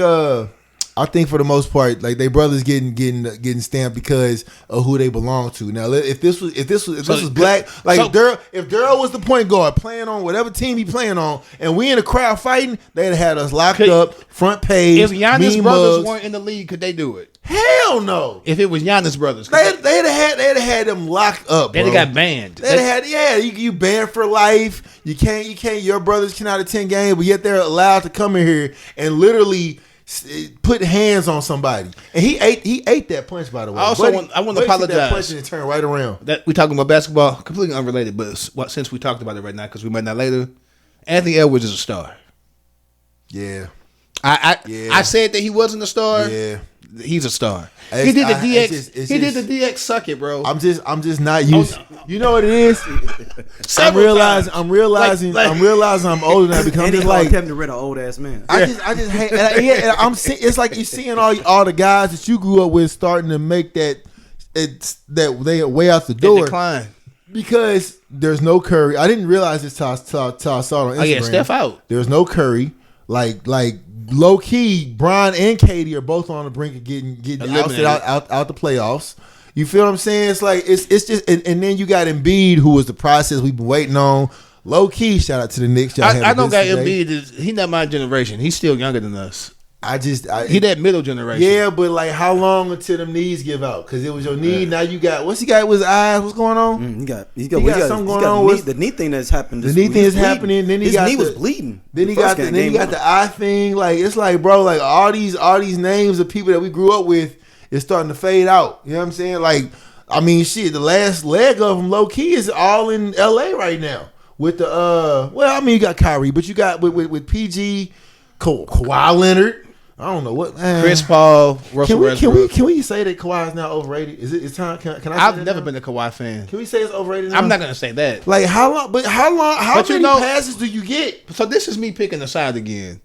I think for the most part, like they brothers getting stamped because of who they belong to. Now, if this was black, like if Daryl was the point guard playing on whatever team he playing on, and we in the crowd fighting, they'd have had us locked up, front page. If Giannis brothers mugs. weren't in the league, could they do it? Hell no. If it was Giannis brothers, they'd have had them locked up. They'd have got banned. You banned for life. You can't. Your brothers cannot attend games, but yet they're allowed to come in here and literally put hands on somebody. And he ate that punch, by the way. I want to apologize. That punch and turn right around. That we talking about basketball, completely unrelated, but since we talked about it right now, because we might not later. Anthony Edwards is a star. Yeah. I said that he wasn't a star. Yeah. He's a star. He did the DX. He did the DX suck it, bro. I'm just not used. You know what it is? I'm realizing I'm older now because I'm just like Kevin Durant, an old ass man. I just hate. It's like you're seeing all the guys that you grew up with starting to make that they way out the door. Decline. Because there's no Curry. I didn't realize this till I saw it on Instagram. Oh yeah, Steph out. There's no Curry. Like low key, Bron and Katie are both on the brink of getting ousted out the playoffs. You feel what I'm saying? It's like it's just and then you got Embiid, who was the process we've been waiting on. Low key, shout out to the Knicks. I don't got Embiid. He's not my generation. He's still younger than us. He that middle generation. Yeah, but like how long until them knees give out? Because it was your knee. Now you got what's he got with his eyes? What's going on? He got something going on. The knee thing that's happened. The knee thing is happening. Then his knee was bleeding. Then he got the eye thing. Like it's like, bro, like all these names of people that we grew up with is starting to fade out. You know what I'm saying? Like, I mean, shit. The last leg of them, low key, is all in L.A. right now with the Well, I mean, you got Kyrie, but you got with PG, Kawhi Leonard. I don't know what Chris Paul, Russell Westbrook. Can we say that Kawhi is now overrated? It's time? Can I? I've never been a Kawhi fan. Can we say it's overrated now? I'm not gonna say that. Like how long? How many passes do you get? So this is me picking a side again.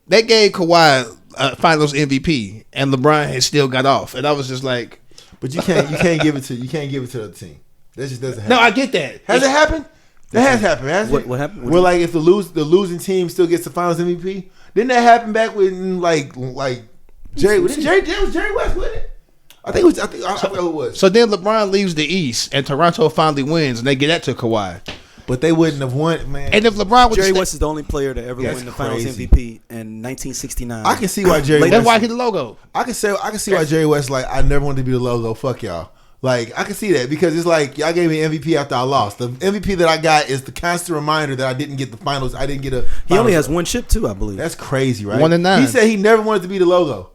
They gave Kawhi Finals MVP, and LeBron has still got off, and I was just like, but you can't give it to the other team. That just doesn't happen. No, I get that. Has it happened? That has happened. Hasn't it? What happened? Where like if the losing team still gets the Finals MVP. Didn't that happen back when like Jerry West with it? I forgot who it was. So then LeBron leaves the East and Toronto finally wins and they get that to Kawhi. But they wouldn't have won, man. And if LeBron was Jerry West is the only player to ever win the Finals MVP in 1969. I can see why Jerry West. That's why he the logo. I can see why Jerry West like I never wanted to be the logo. Fuck y'all. Like I can see that because it's like y'all gave me MVP after I lost. The MVP that I got is the constant reminder that I didn't get the finals. I didn't get a. He only has one chip too, I believe. That's crazy, right? 1-9. He said he never wanted to be the logo.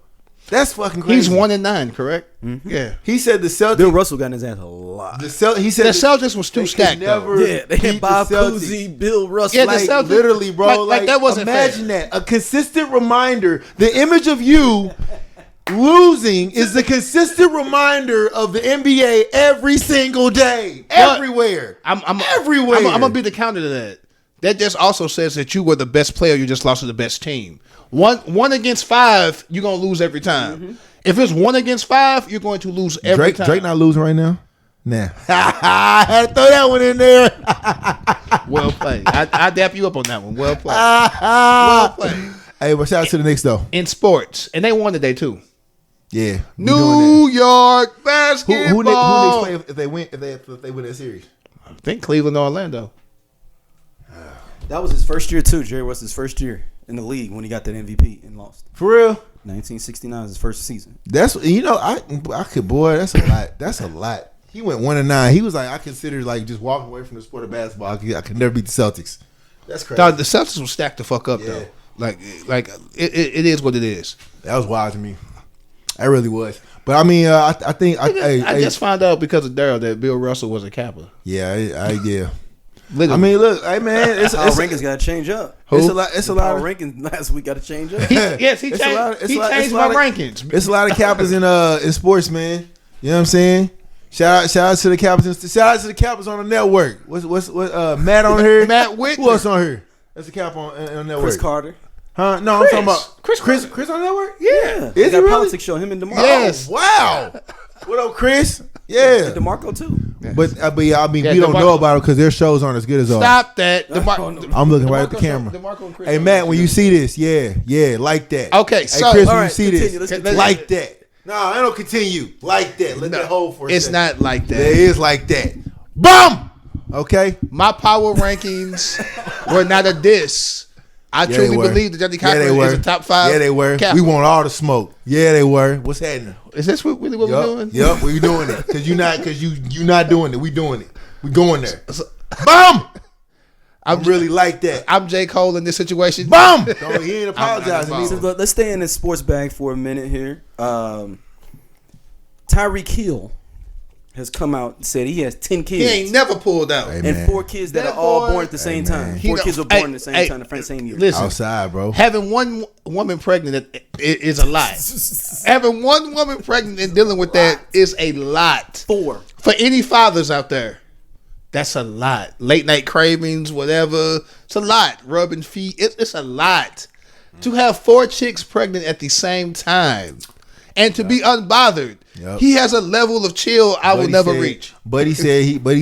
That's fucking crazy. He's 1-9, correct? Mm-hmm. Yeah. He said the Celtics. Bill Russell got in his ass a lot. He said the Celtics was too stacked. They had Bob Cousy, Bill Russell. Yeah, like, the Celtics, literally, bro. Like that wasn't imagine fair. that. A consistent reminder. The image of you losing is the consistent reminder of the NBA every single day, everywhere. I'm everywhere. I'm gonna be the counter to that. That just also says that you were the best player. You just lost to the best team. One against 5, you're gonna lose every time. Mm-hmm. If it's 1 against 5, you're going to lose every time. Drake not losing right now. Nah, I had to throw that one in there. Well played. I dap you up on that one. Well played. Well played. Hey, but shout out to the Knicks though. In sports, and they won today too. Yeah, New York basketball. Who Knicks play if they win that series? I think Cleveland or Orlando. That was his first year too. Jerry West's first year in the league when he got that MVP and lost. For real? 1969 is his first season. That's I could that's a lot. That's a lot. He went 1-9. He was like I considered like just walking away from the sport of basketball. I could never beat the Celtics. That's crazy. No, the Celtics were stacked the fuck up though. Like it is what it is. That was wild to me. That really was. But I mean, I think I just found out because of Daryl that Bill Russell was a Kappa. Yeah, yeah. Literally. I mean, look, hey man, it's rankings got to change up. Who? It's a lot of rankings last week got to change up. He changed my rankings. It's a lot of Kappas in sports, man. You know what I'm saying? Shout out to the Kappas. Shout out to the Kappas on the network. What's Matt on here? Matt Whitney. Who else on here? That's a Cap on the network. Chris Carter. Huh? No, I'm talking about Chris on the network. Yeah. Is he it really? politics show him and DeMar. Yes. Oh, wow. What up, Chris? Yeah. DeMarco too. But yeah, I mean, Yeah, we don't DeMarco- know about it because their shows aren't as good as ours. Stop that. I'm looking right at the camera. DeMarco and Chris Hey, Matt, when you see this, yeah, like that. Okay, Hey, so Chris, all when right, you see continue, this, let's continue. like that. No, I don't continue. Like that. Let that hold for a it's second. not like that. It is like that. Boom! Okay? My power rankings were not a diss. I Yeah, truly they were. believe that Johnny Yeah, Cochran they were. is a top 5. Yeah, they were. capper. We want all the smoke. Yeah, they were. What's happening? Is this really what we're doing? Yep, we doing it. Because you not doing it. We doing it. We going there. Boom! I'm really like that. I'm J. Cole in this situation. Boom! No, he ain't apologizing. I'm- So let's stay in this sports bag for a minute here. Tyreek Hill has come out and said he has 10 kids. He ain't never pulled out. Hey, and man. 4 kids that That are all boy- born at the same time. He 4 don't- kids were born hey, at the same hey, time, the same year. Listen, Outside, bro. having one woman pregnant is a lot. Having one woman pregnant and dealing with that is a lot. 4. For any fathers out there, that's a lot. Late night cravings, whatever. It's a lot. Rubbing feet. It's a lot. To have 4 chicks pregnant at the same time and to be unbothered. Yep. He has a level of chill I will But he never said- reach. But he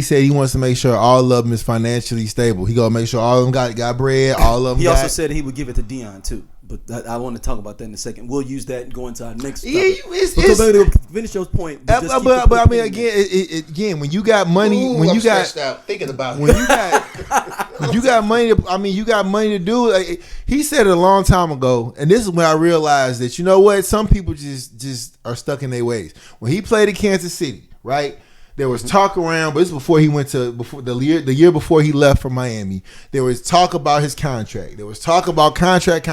said he wants to make sure all of them is financially stable. He gonna make sure all of them got bread. All of them. He got, also said he would give it to Deion too. But I want to talk about that in a second. We'll use that and go into our next topic. Yeah, it's- But to finish your point. But I mean, again, when you got money, Ooh, when I'm you got stressed out thinking about when it. you got money. I mean, you got money to do. Like, he said it a long time ago, and this is when I realized that you know what, some people just are stuck in their ways. When he played in Kansas City, right? There was talk around, but this is before he went to the year before he left from Miami. There was talk about his contract. There was talk about contract.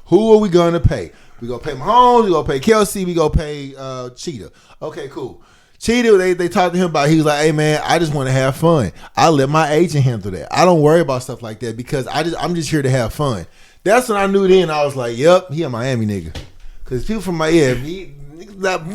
Who are we going to pay? We gonna pay Mahomes. We gonna pay Kelsey. We gonna pay Cheetah. Okay, cool. Cheetah, they talked to him about. He was like, "Hey man, I just want to have fun. I let my agent handle that. I don't worry about stuff like that because I'm just here to have fun." That's when I knew. Then I was like, "Yep, he a Miami nigga." Because people from Miami,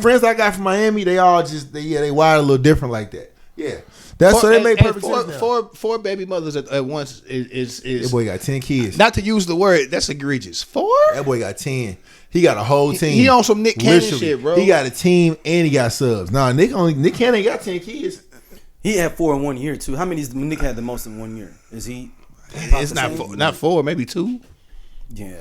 friends I got from Miami, they all they wired a little different like that. Yeah, that's so they make perfect sense now. Four baby mothers at once is That boy got 10 kids. not to use the word, that's egregious. 4? That boy got 10. He got a whole team. He on some Nick Cannon Literally. shit, bro. He got a team and he got subs. Nah, Nick Cannon got 10 kids. He had 4 in 1 year too. How many is Nick had the most in 1 year? Is he? It's not 4, maybe 2. Yeah.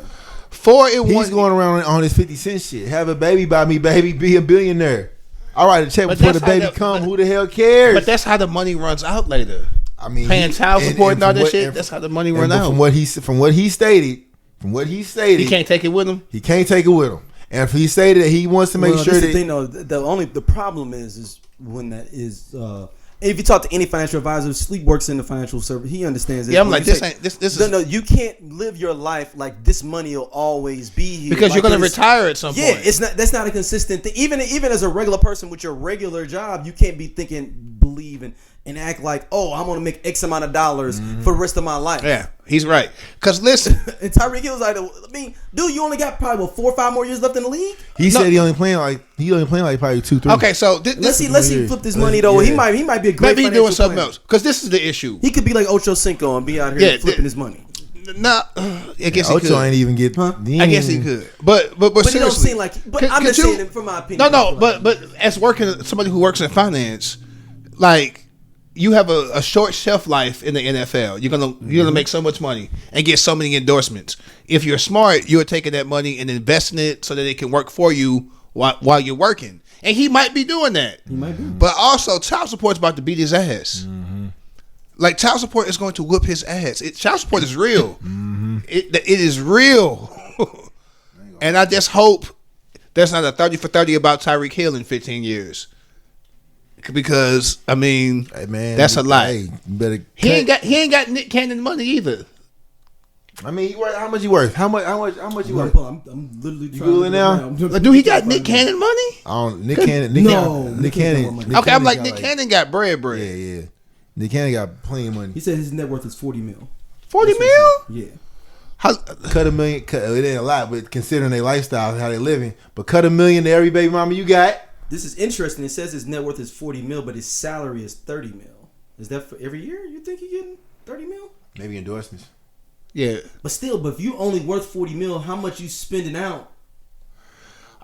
4 in He's 1. going around on his 50 Cent shit. Have a baby by me, baby. Be a billionaire. All right, a check But before the that's how baby that- come. Who the hell cares? But that's how the money runs out later. I mean, Paying child support and all from that what- shit. That's how the money and run out. From what he stated, He can't take it with him. He can't take it with him. And if he stated that he wants to make Well, sure this that is the thing though. The problem is when that is. If you talk to any financial advisor, Sleep works in the financial service. He understands this. Yeah, I'm When like, you this say- ain't this No, is no, you can't live your life like this money will always be here. because Like you're gonna there's- retire at some Yeah, point. it's not. That's not a consistent thing. Even as a regular person with your regular job, you can't be thinking, believing, and act like, oh, I'm gonna make X amount of dollars for the rest of my life. Yeah, he's right. Cause listen, And Tyreek Hill's like, I mean, dude, you only got probably 4 or 5 more years left in the league. he said he only playing like probably 2-3. okay, so Let's see flip this money though. Yeah. He might be a great. maybe he's doing financial something planner. else. Cause this is the issue. He could be like Ocho Cinco and be out here Yeah, flipping his money. Nah, I guess he Ocho could. ain't even get. I guess he could. But But it don't seriously, seem like. But could- I'm could just you- saying, it from my opinion. No, but as somebody who works in finance, like you have a short shelf life in the NFL. You're gonna make so much money and get so many endorsements. If you're smart, you're taking that money and investing it so that it can work for you while you're working. And he might be doing that. He might be. But also, child support's about to beat his ass. Like child support is going to whoop his ass. Child support is real. It is real. And I just hope there's not a 30 for 30 about Tyreek Hill in 15 years. Because I mean, Hey man, that's a lot. Hey, you better. He ain't got Nick Cannon money either. I mean, he worth, how much you worth? How much you worth? I'm literally trying Googling to now? Like, do he got Nick Cannon money? I don't. Nick Cannon. Nick Nick Cannon. Cannon. Nick Okay, I'm Cannon like got Nick Cannon got bread. Yeah. Nick Cannon got plenty of money. He said his net worth is 40 mil. 40 mil? Yeah. How, Cut $1 million. It ain't a lot, but considering their lifestyle, how they living, but cut $1 million to every baby mama you got. This is interesting. It says his net worth is 40 mil, but his salary is 30 mil. Is that for every year? You think he getting 30 mil? Maybe endorsements. yeah. But still, if you only worth 40 mil, how much you spending out?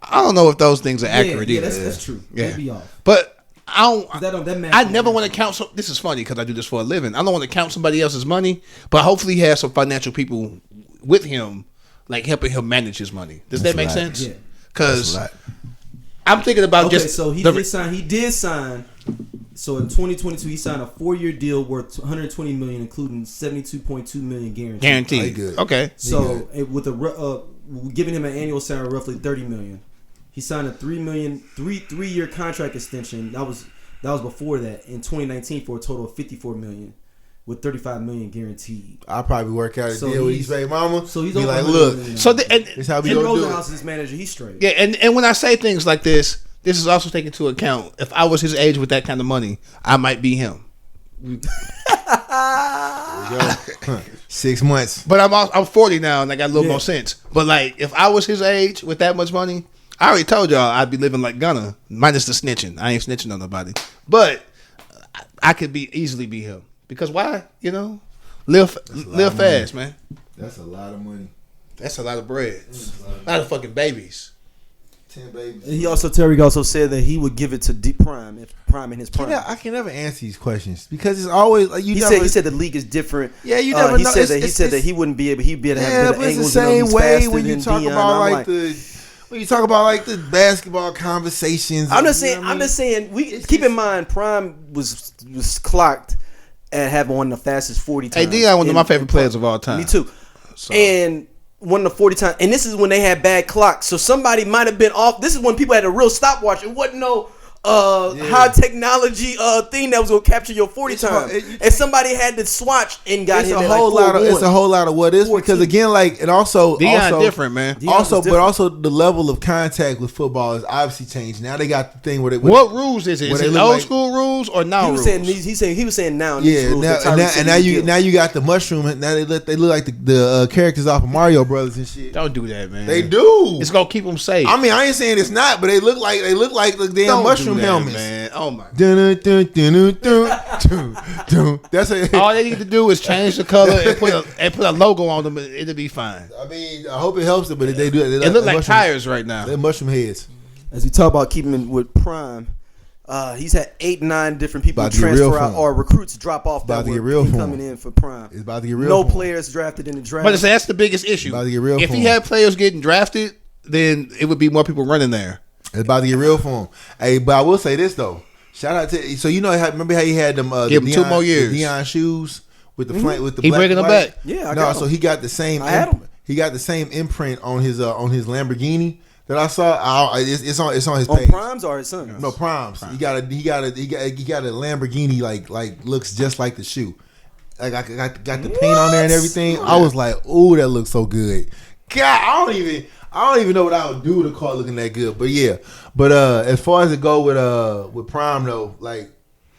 I don't know if those things are accurate either. That's true. Yeah. They'd be off. But I don't. That match I never want to count. This is funny because I do this for a living. I don't want to count somebody else's money, but hopefully he has some financial people with him, like helping him manage his money. Does that make sense? Yeah. Because I'm thinking about just. So he did sign. So in 2022, he signed a 4-year deal worth $120 million, including $72.2 million guaranteed. Good. Okay. So with giving him an annual salary of roughly $30 million, he signed a three-year contract extension. That was before that in 2019 for a total of $54 million, with $35 million guaranteed. I'll probably work out a deal with his baby mama. So he's be over like, $100 look. million. So this how we and gonna do Rosenhaus it. is his manager. He's straight. Yeah, and when I say things like this is also taken into account. If I was his age with that kind of money, I might be him. 6 months. But I'm 40 now and I got a little more sense. But like, if I was his age with that much money, I already told y'all I'd be living like Gunna, minus the snitching. I ain't snitching on nobody. But I could easily be him because why? You know, live fast, man. That's a lot of money. That's a lot of bread. A lot of fucking babies. 10 babies. Tyreek also said that he would give it to Prime if Prime in his prime. I can never answer these questions because it's always like He said the league is different. Yeah, you never he know. Said that he wouldn't be able. He'd be able to have better but it's angles. the same he's way faster when you than talk Deion. about when you talk about like the basketball conversations. I'm just saying. I'm just saying. Keep in mind, Prime was clocked at having one of the fastest 40 times. Hey, Deion, one of my favorite players of all time. Me too. So. And one of the 40 times, and this is when they had bad clocks. So somebody might have been off. This is when people had a real stopwatch. It wasn't no high technology thing that was gonna capture your 40 times. And somebody had to swatch and got him. It's a whole lot of what is because again, like, and also Deion different, man. But also the level of contact with football is obviously changed. Now they got the thing where they what rules is it? Is it old school rules or now rules? He was saying now. Yeah, now you got the mushroom. Now they look like the characters off of Mario Brothers and shit. Don't do that, man. They do. It's gonna keep them safe. I mean, I ain't saying it's not, but they look like the damn mushroom helmets, man. Oh my! That's all they need to do is change the color and put a logo on them. It'll be fine. I mean, I hope it helps them, but if they do it, it look like tires right now. They're mushroom heads. As we talk about keeping him with Prime, he's had 8-9 different people transfer out or recruits drop off that were coming in for Prime. It's about to get real. No players drafted in the draft. But that's the biggest issue. About to get real. If he had players getting drafted, then it would be more people running there. It's about to get real for him. Hey, but I will say this though. Shout out to remember how he had them give him 2 more years. The Deion shoes with the flank with the he black bringing them back. Yeah, I got so he got the same. He got the same imprint on his Lamborghini that I saw. It's on his page. On Primes or his son? No, Primes. He got a Lamborghini like looks just like the shoe. Like I got the paint on there and everything. I was like, ooh, that looks so good. God, I don't even know what I would do to call it looking that good. But yeah. But as far as it go with Prime though, like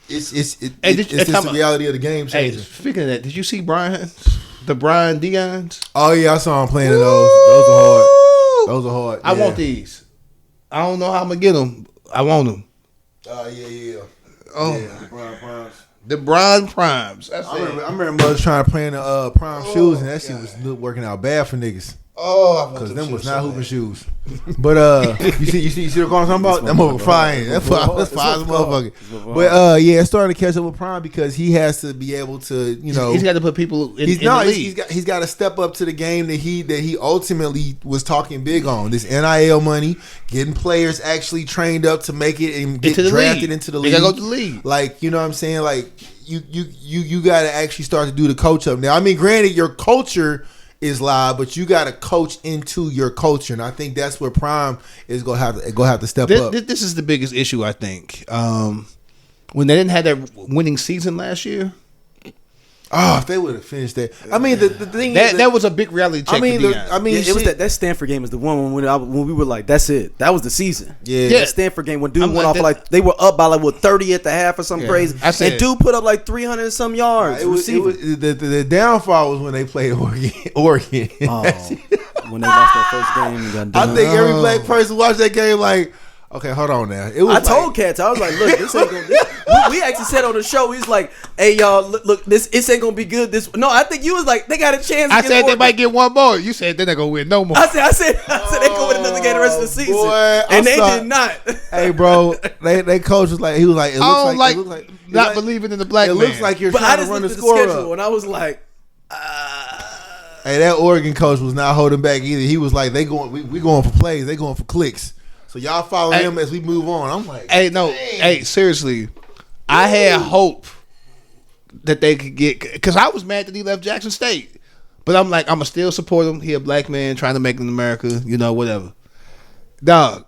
it's just the reality of the game changing. Hey, speaking of that, did you see the Brian Deion's? Oh yeah, I saw him playing in those. Those are hard. I want these. I don't know how I'm gonna get them. I want them. Yeah. Oh, yeah, the Brian Primes. The Brian Primes. I remember Mother's trying to play in the Prime shoes, and that shit was working out bad for niggas. Oh, because them was not hooping shoes. But you see what I'm talking about? That motherfucker flying. That's fire as motherfucker. But yeah, it's starting to catch up with Prime because he has to be able to, he's got to put people in the league. He's got to step up to the game that he ultimately was talking big on. This NIL money, getting players actually trained up to make it and get drafted into the league. They gotta go to the league. Like, you know what I'm saying? Like you got to actually start to do the coach up. Now, I mean, granted, your culture is live, but you got to coach into your culture, and I think that's where Prime is gonna have to step up. This is the biggest issue, I think. When they didn't have that winning season last year. Oh, if they would have finished that. I mean, the thing that was a big reality check. It was that Stanford game is the one when we were like, that's it. That was the season. Yeah. That Stanford game when dude went off like they were up by 30 at the half or something crazy, and dude put up like 300 and some yards. The downfall was when they played Oregon. Oh, when they lost that first game, I think every black person watched that game like, Okay, hold on now. It was I told Cats, I was like, look, this ain't gonna. We actually said on the show, he's like, hey y'all, look, this ain't gonna be good. No, I think you was like, they got a chance. I said they might get one more. You said they're not gonna win no more. I said they go win another game the rest of the season, boy, and they did not. Hey, bro, they coach was like, he was like, it looks like not believing in the black man. man. It looks like you're But I trying just to run the looked at score schedule, up. and I was like, Hey, that Oregon coach was not holding back either. He was like, we going for plays, they going for clicks. So y'all follow him as we move on. I'm like, hey, no, dang. hey, seriously, I had hope that they could get, because I was mad that he left Jackson State, but I'm like, I'ma still support him. He a black man trying to make it in America, whatever. Dog,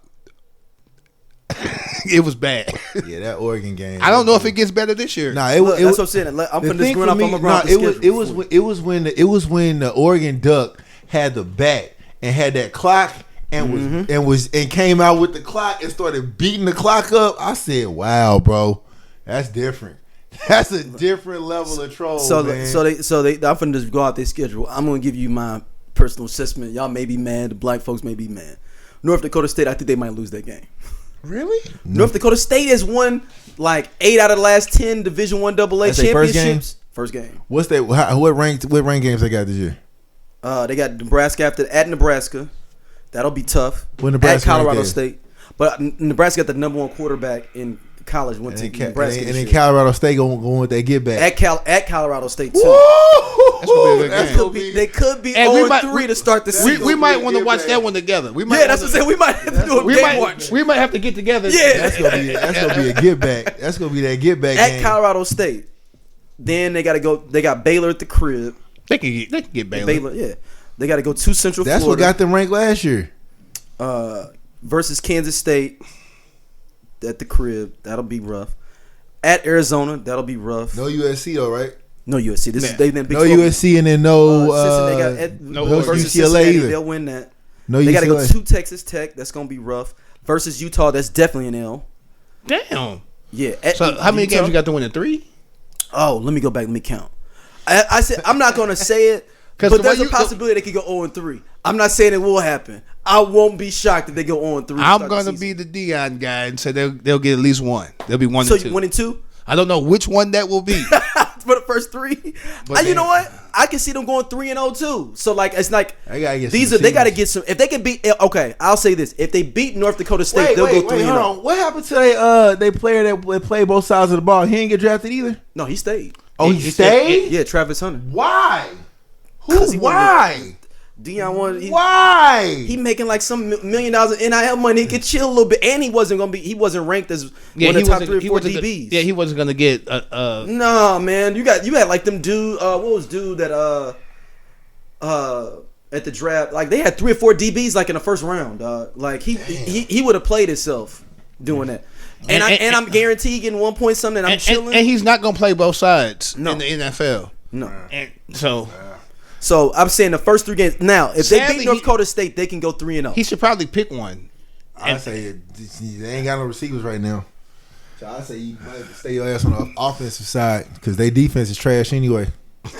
it was bad. Yeah, that Oregon game. I don't know if it gets better this year. Nah, that's what I'm saying. I'm finna just run up on my it was when the Oregon Duck had the bat and had that clock and came out with the clock and started beating the clock up. I said, "Wow, bro, that's different. That's a different level of troll." Man. So they I'm finna just go out their schedule. I'm gonna give you my personal assessment. Y'all may be mad. The black folks may be mad. North Dakota State, I think they might lose that game. Really? North Dakota State has won like 8 out of the last 10 Division I AA That's their championships. First game. What's that? What rank games they got this year? They got Nebraska at Nebraska. That'll be tough. When Nebraska at Colorado ranked State, but Nebraska got the number 1 quarterback in college. Went to Nebraska, and then Colorado State going with their get back at Colorado State too. That's gonna be a good game. They could be And 0-3 to start the season. We might want to watch that one together. We might. Yeah, that's what I'm saying. We might have to do a game watch. We might have to get together. Yeah. That's gonna be a get back. That's gonna be that get back At game. Colorado State. Then they got to go. They got Baylor at the crib. They can get Baylor. Yeah. They got to go to Central That's Florida. what got them ranked last year. Versus Kansas State at the crib. That'll be rough. At Arizona, that'll be rough. No USC though, right? No USC. This is they've been Big No 12. USC and then no versus UCLA Cincinnati, either. they'll win that. No They got to go UCLA. to Texas Tech. That's gonna be rough. Versus Utah, that's definitely an L. Damn. Yeah. So how many games you got to win in 3? Oh, let me go back. Let me count. I said I'm not gonna say it, but there's a possibility they could go 0-3. I'm not saying it will happen. I won't be shocked if they go 0-3. I'm gonna be the Deion guy and say they'll get at least one. They'll be 1 So and 2. 1 and 2 I don't know which one that will be. for the first 3. You know what? I can see them going 3-0 too. So like it's like They gotta get these some are they got to receivers. get some. If they can beat, okay, I'll say this: if they beat North Dakota State, they'll go 3-0. Hold on. What happened to they player that played both sides of the ball? He didn't get drafted either. No, he stayed. Oh, he stayed? Yeah, Travis Hunter. Why? 'Cause he wanted Why? Deion wanted. Why? He making like some $1 million in NIL money. He could chill a little bit, and he wasn't ranked as one of the top 3 or 4 DBs. Yeah, he wasn't gonna get. No, man, you had like them dude. What was dude that at the draft? Like they had 3 or 4 DBs like in the first round. Like he would have played himself doing that. And I'm guaranteed getting 1 point something. I'm chilling. And he's not gonna play both sides in the NFL. No. And so I'm saying the first 3 games. Now, if they Sadly, beat North Dakota State, they can go 3-0. he should probably pick one. I say they ain't got no receivers right now. So I say you might have to stay your ass on the offensive side because their defense is trash anyway.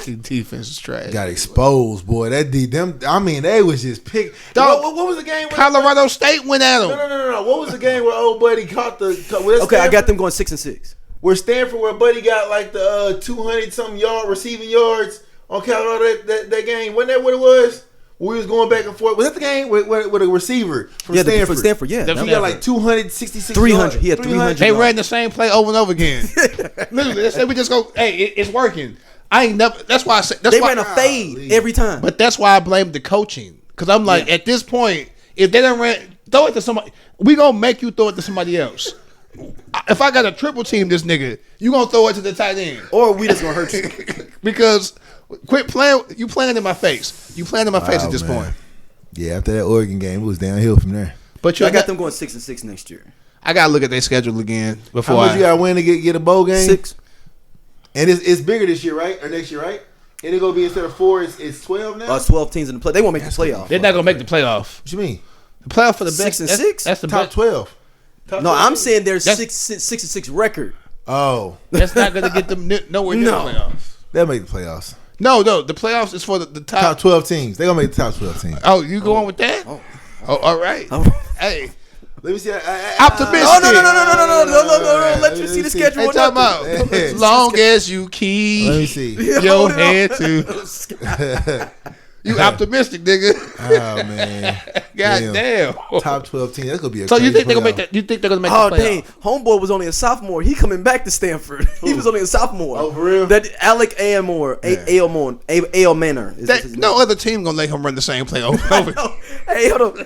Defense is trash. Got exposed, boy. They was just pick. Dog, What was the game? Colorado State went at him. No. What was the game where old buddy caught the? Okay, I got them going 6-6. Where Stanford, where buddy got like the 200-something yard receiving yards on Colorado that game. Wasn't that what it was? We was going back and forth. Was that the game with a receiver from Stanford? From Stanford, yeah. He got like 266 300. yards. He had 300. They ran the same play over and over again. Literally, they said we just go. Hey, it's working. I ain't never. That's why I said They ran a fade every time. But that's why I blame the coaching, because I'm like, at this point, if they don't throw it to somebody, we gonna make you throw it to somebody else. If I got a triple team this nigga, you gonna throw it to the tight end, or we just gonna hurt you. Because quit playing. You playing in my face. You playing in my face at this point. Yeah, after that Oregon game, it was downhill from there. But I got them going 6-6 next year. I gotta look at their schedule again before. How much you gotta win to get a bowl game? 6. And it's bigger this year, right? Or next year, right? And it's gonna be instead of 4, it's 12 now. 12 teams in the play. They won't make the playoff. They're not gonna make the playoff. What you mean? The playoff for the best 6-6. That's the Top best. 12. No, I'm saying there's 6-6 record. Oh, That's not gonna get them nowhere near the playoffs. they'll make the playoffs. No, the playoffs is for the Top 12 teams. They're gonna make the top 12 teams. Oh, you going with that? Oh, all right. Oh. Hey, Let me see. Optimistic. No. Let you see the schedule. Hey, talking about as long as you keep Let me see. your head to. You optimistic, nigga. Oh man. God damn. Top 12 team. That's gonna be a So you crazy think they're gonna make playoff. that? You think they're gonna make Oh the dang! playoff? Homeboy was only a sophomore. He coming back to Stanford. He was only a sophomore. Oh, for real? That Alec Ailmore, A.L. Manor. Is his name. No other team gonna let him run the same play over. No. Hey, hold on.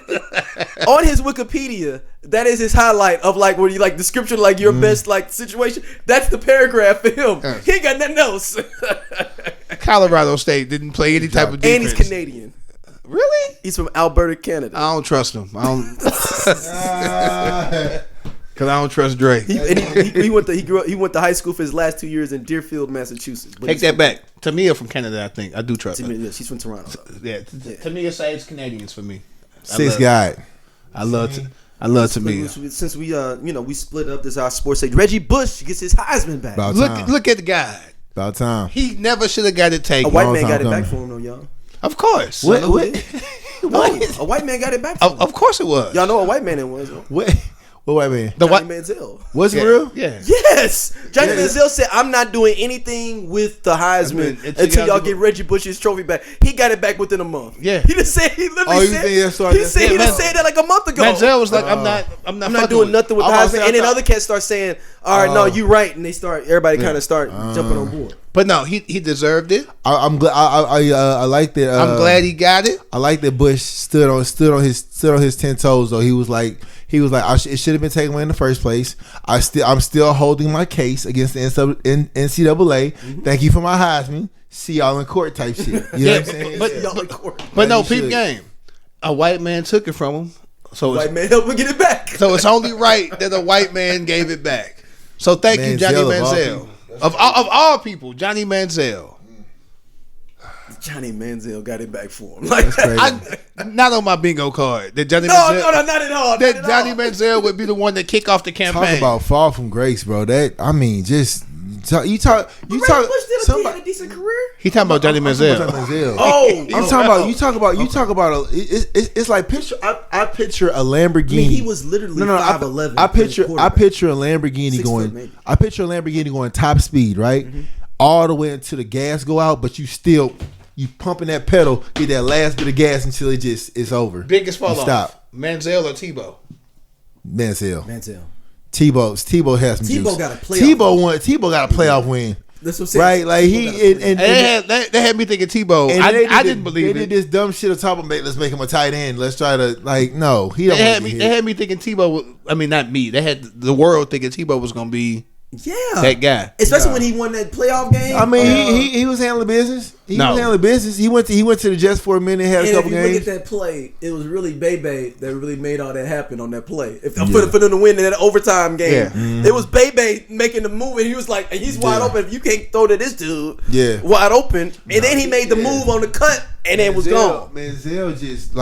On his Wikipedia, that is his highlight of like where you like description like your best like situation. That's the paragraph for him. He ain't got nothing else. Colorado State didn't play any type of defense. And he's Canadian. Really? He's from Alberta, Canada. I don't trust him. I don't. Because I don't trust Dre. He went to high school for his last 2 years in Deerfield, Massachusetts. But Take that back. Tamia from Canada, I think. I do trust her. Yeah, she's from Toronto. Yeah, Tamia saves Canadians for me. Six guy. I love Tamia. Since we split up, this is our sports stage. Reggie Bush gets his Heisman back. About time. Look at the guy. About time. He never should have got it taken. A white long man time got it coming. back for him, though, y'all. Of course. What? No, a white man got it back for him. Of course it was. Y'all know a white man it was. What white man? The Johnny white. Manziel. Was it Yeah. real? Yeah. Yes, Johnny Manziel said, "I'm not doing anything with the Heisman until y'all get Reggie Bush's trophy back." He got it back within a month. Yeah. he just said he literally Oh, you said think that's what- he said he just Man- said that like a month ago. Manziel was like, I'm not I'm not fucking doing with it." nothing with the I'm about to Heisman, say, and then I thought- other cats start saying, "All right, no, you right," and everybody kind of start jumping on board. But no, he deserved it. I'm glad. I like that. I'm glad he got it. I like that Bush stood on his 10 toes though. He was like it should have been taken away in the first place. I'm still holding my case against the NCAA. Thank you for my Heisman. See y'all in court type shit. You know what I'm saying? But no, you peep should. game. A white man took it from him, so White man helped me get it back. so it's only right that a white man gave it back. So thank you, Johnny Manziel, Manziel. Of all people, Johnny Manziel. Johnny Manziel got it back for him. Like That's crazy. Not on my bingo card. That Johnny no, Manziel, not at all. that Johnny Manziel would be the one to kick off the campaign. Talk about fall from grace, bro. That I mean, just you talk. Reggie Bush still had a decent career. He talking about Johnny Manziel. I'm talking about. You talk about. It's like picture. I picture a Lamborghini. I mean, he was literally 5'11". I picture a Lamborghini 6 going. foot, maybe. I picture a Lamborghini going top speed, right? All the way until the gas go out, but you pumping that pedal, get that last bit of gas until it just is over. Biggest fall You off. stop. Manziel or Tebow? Manziel. Tebow has some Tebow juice. got a playoff Tebow got a playoff win. That's what I'm saying. Right, like They had me thinking Tebow. and I didn't believe they it. did this dumb shit on top of let's make him a tight end. Let's try to no, he don't. They had me thinking Tebow. I mean, not me. They had the world thinking Tebow was gonna be Yeah, that guy. especially when he won that playoff game. I mean, he was handling business. He was handling business. He went to the Jets for a minute, had and a couple if you games. look at that play, it was really Bebe that really made all that happen on that play. For them to win in that overtime game, it was Bebe making the move, and he was like, and he's wide open. If you can't throw to this dude, wide open, and then he made the move on the cut, and then was gone. Manziel just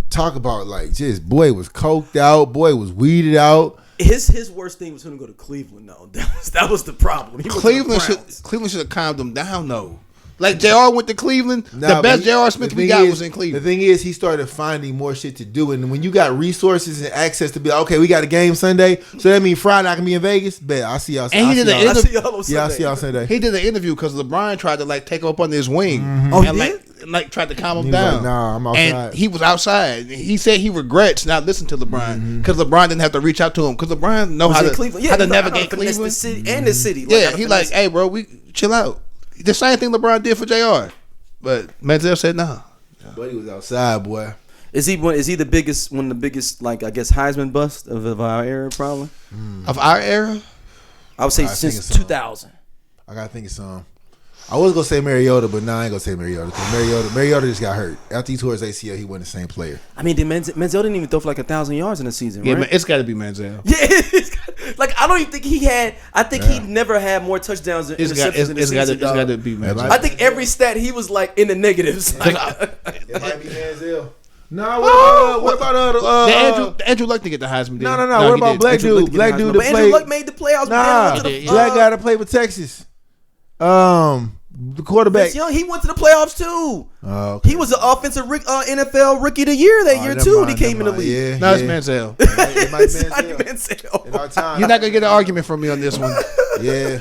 talk about just boy was coked out, boy was weeded out. His worst thing was him to go to Cleveland. though. That was the problem. He went to the Browns. Cleveland should have calmed him down though. Like JR went to Cleveland. The best JR Smith we got was in Cleveland. The thing is, he started finding more shit to do, and when you got resources and access to be okay, we got a game Sunday, so that means Friday I can be in Vegas. Bet I see y'all. And he did I see y'all on Sunday. I see y'all Sunday. He did an interview because LeBron tried to take him up under his wing. Oh, he and did? tried to calm him He was down. like, "Nah, I'm outside." And he was outside. He said he regrets not listening to LeBron because LeBron didn't have to reach out to him because LeBron know how to navigate Cleveland. The city and the city. Yeah, he hey bro, we chill out. The same thing LeBron did for JR. But Manziel said no. But he was outside, boy. Is he one of the biggest I guess Heisman bust of our era probably? Of our era? I would say I think since it's so. 2000. I gotta think of some. I was gonna say Mariota, but I ain't gonna say Mariota because Mariota just got hurt after he tore his ACL. He wasn't the same player. I mean, Manziel didn't even throw for 1,000 yards in a season, Yeah, right? man, it's got to be Manziel. Yeah, I don't even think he had. I think he never had more touchdowns than interceptions in the season. It's got to be Manziel. I think every stat he was in the negatives. It might be Manziel. No, what about Andrew Luck to get the Heisman? No. What about black dude? Black dude that Andrew played. Luck made the playoffs. Nah, black guy that played with Texas. The quarterback. Vince Young, he went to the playoffs too. Oh, okay. He was the offensive NFL Rookie of the Year that year too. When he came in the league. Yeah, No, it's Manziel. It might be Johnny Manziel. Manziel. In our time. You're not gonna get an argument from me on this one. Yeah.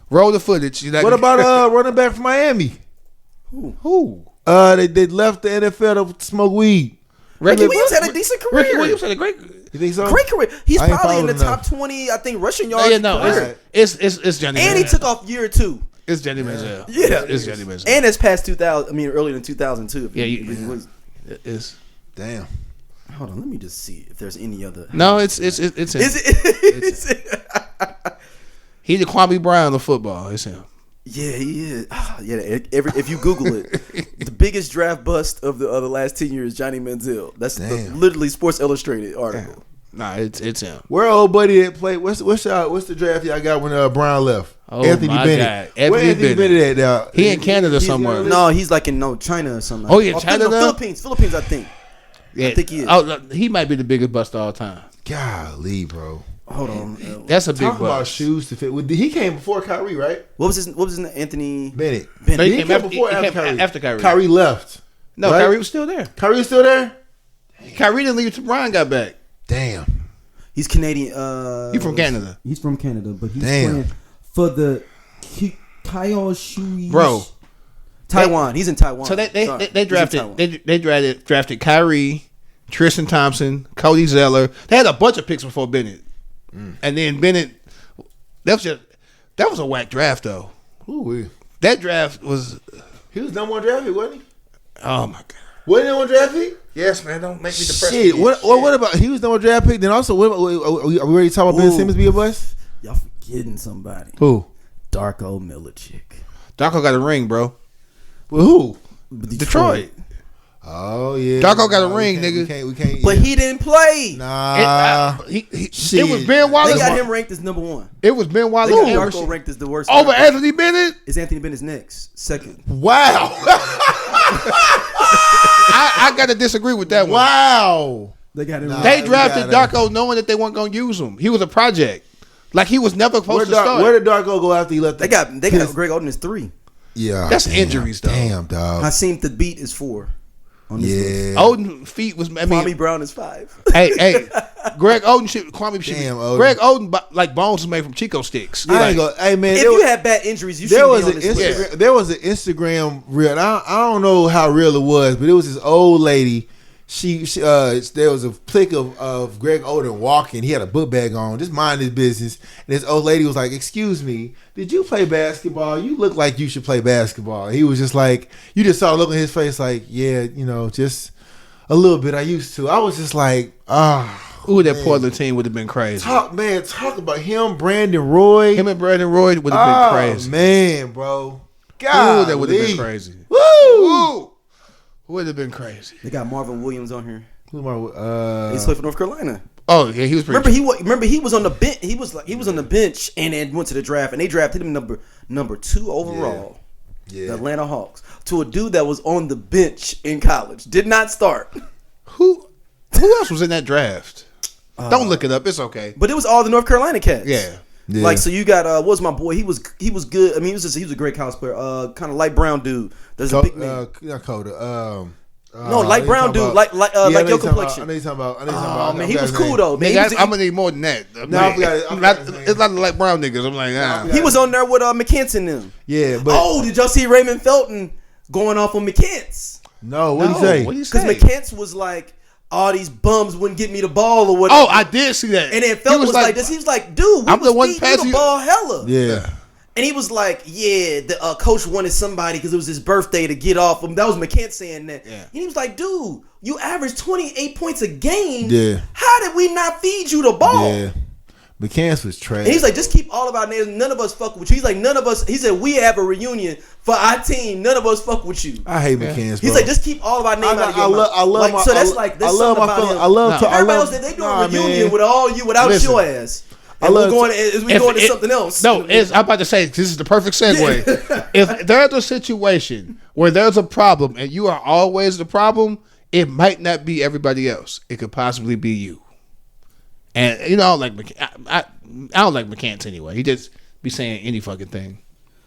Roll the footage. What about running back from Miami? who? They left the NFL to smoke weed. Ricky Williams had a decent career. Ricky Williams had a great. You think so? Great career. He's I ain't probably in the following top 20, I think, rushing yards. Yeah, no, career. it's Johnny. And he Manziel. took off year 2. It's Johnny Manziel. Yeah. It's Johnny Manziel. And it's past 2000. I mean, earlier than 2002. It's Damn. Hold on, let me just see if there's any other. no, it's him. Is it? He's the Kwame Brown of football. It's him. Yeah, he is. Yeah, if you Google it, the biggest draft bust of the last 10 years, Johnny Manziel. That's literally Sports Illustrated article. Nah, it's him. Where old buddy that played? What's the draft y'all got when Brown left? Oh, Anthony my Bennett. God. Where Anthony Bennett at now? He in Canada somewhere. No, he's like in China or something. Oh, yeah, China now? Philippines, I think. Yeah, I think he is. Oh, he might be the biggest bust of all time. Golly, bro. Hold on. That's a big Talk about bust. shoes to fit. He came before Kyrie, right? What was his name? Anthony Bennett. No, He came before he after came Kyrie. after Kyrie. Kyrie left. No, right? Kyrie was still there. Kyrie was still there? Kyrie didn't leave until Brian got back. Damn. He's Canadian. He from Canada. He's from Canada, but he's Damn. playing for the Kyoshui. Bro. Taiwan. He's in Taiwan. So they Sorry. He's in Taiwan. drafted they drafted Kyrie, Tristan Thompson, Cody Zeller. They had a bunch of picks before Bennett. And then Bennett that was a whack draft though. Ooh, That draft was he was number one draft pick, wasn't he? oh my god. Wasn't he number one draft pick? Yes, man, don't make me depressed. Shit. What about he was number one draft pick? Then also, are we ready to talk about Ben Ooh. Simmons be a bust? Y'all forgetting somebody. Who? Darko Milicic. Darko got a ring, bro. Well, who? Detroit. Oh yeah. Darko got a ring, we nigga. We can't. But he didn't play. Nah. It was Ben Wallace. They got him ranked as number 1. It was Ben They Wallace got and Darko ranked as the worst. over quarterback. Anthony Bennett. Is Anthony Bennett's next? Second. Wow. I gotta disagree with that one. Wow. They got him. They we drafted gotta- Darko knowing that they weren't gonna use him. He was a project. Like he was never supposed to start. Where did Darko go after he left? They got Greg Oden as 3. Yeah. That's damn, injuries, though. Damn, dog. Hakeem the beat is 4. On this list. Yeah. Oden feet was. I Kwame mean, Brown is 5. hey, Greg Oden shit. Kwame shit. Damn, Oden. Greg Oden like bones was made from Chico sticks. I Like, ain't go. Hey man, If you had bad injuries, you should there be was on an this list. Instagram. There was an Instagram reel. And I don't know how real it was, but it was this old lady. She there was a flick of Greg Oden walking. He had a book bag on, just mind his business. And this old lady was like, "Excuse me, did you play basketball? You look like you should play basketball." He was just like, you just saw the look on his face, like, yeah, just a little bit. I used to. I was just like, ooh, that Portland team would have been crazy. talk about him, Brandon Roy. Him and Brandon Roy would have been crazy. Man, bro. Ooh, God, that would have been crazy. Woo! Would have been crazy. They got Marvin Williams on here. Who's my? He's played for North Carolina. Oh yeah, he was pretty. Remember he was on the bench. He was on the bench and then went to the draft and they drafted him number 2 overall. Yeah. The Atlanta Hawks to a dude that was on the bench in college. Did not start. Who else was in that draft? Don't look it up. It's okay. But it was all the North Carolina cats. Yeah. Like so you got what was my boy? He was good. I mean he was a great college player. Kind of light brown dude. There's a big man. Not Coda. No, light brown dude, like your complexion. I know you're talking about. Oh man, he was cool though. Man, Nigga, I'm gonna need more than that. It's not like brown niggas. I'm like, nah. he was on there with McKinson and them. Yeah, but Oh, did y'all see Raymond Felton going off on McKinson? no, what do you say? What do you Because say? McKinson was like, all these bums wouldn't get me the ball or whatever. Oh, I did see that. And then Felton was like this. He was like, dude, I'm the one passing the you- ball hella. Yeah, And he was like, yeah, the coach wanted somebody because it was his birthday to get off him. That was McKinnon saying that. Yeah. And he was like, dude, you average 28 points a game. Yeah. How did we not feed you the ball? yeah. McCants was trash. And he's like, just keep all of our names. None of us fuck with you. He's like, none of us. He said, we have a reunion for our team. None of us fuck with you. I hate McCants, bro. He's like, just keep all of our names out of your mouth. I love like, my. so that's I, like, I that's love something my about feeling. him. I love. To, I Everybody love. else, they doing Nah, a reunion man. without you, without Listen. your ass. I And love we're going to something else. No, I'm about to say this is the perfect segue. If there's a situation where there's a problem and you are always the problem, it might not be everybody else. It could possibly be you. And you know, I don't like McCants anyway. He just be saying any fucking thing.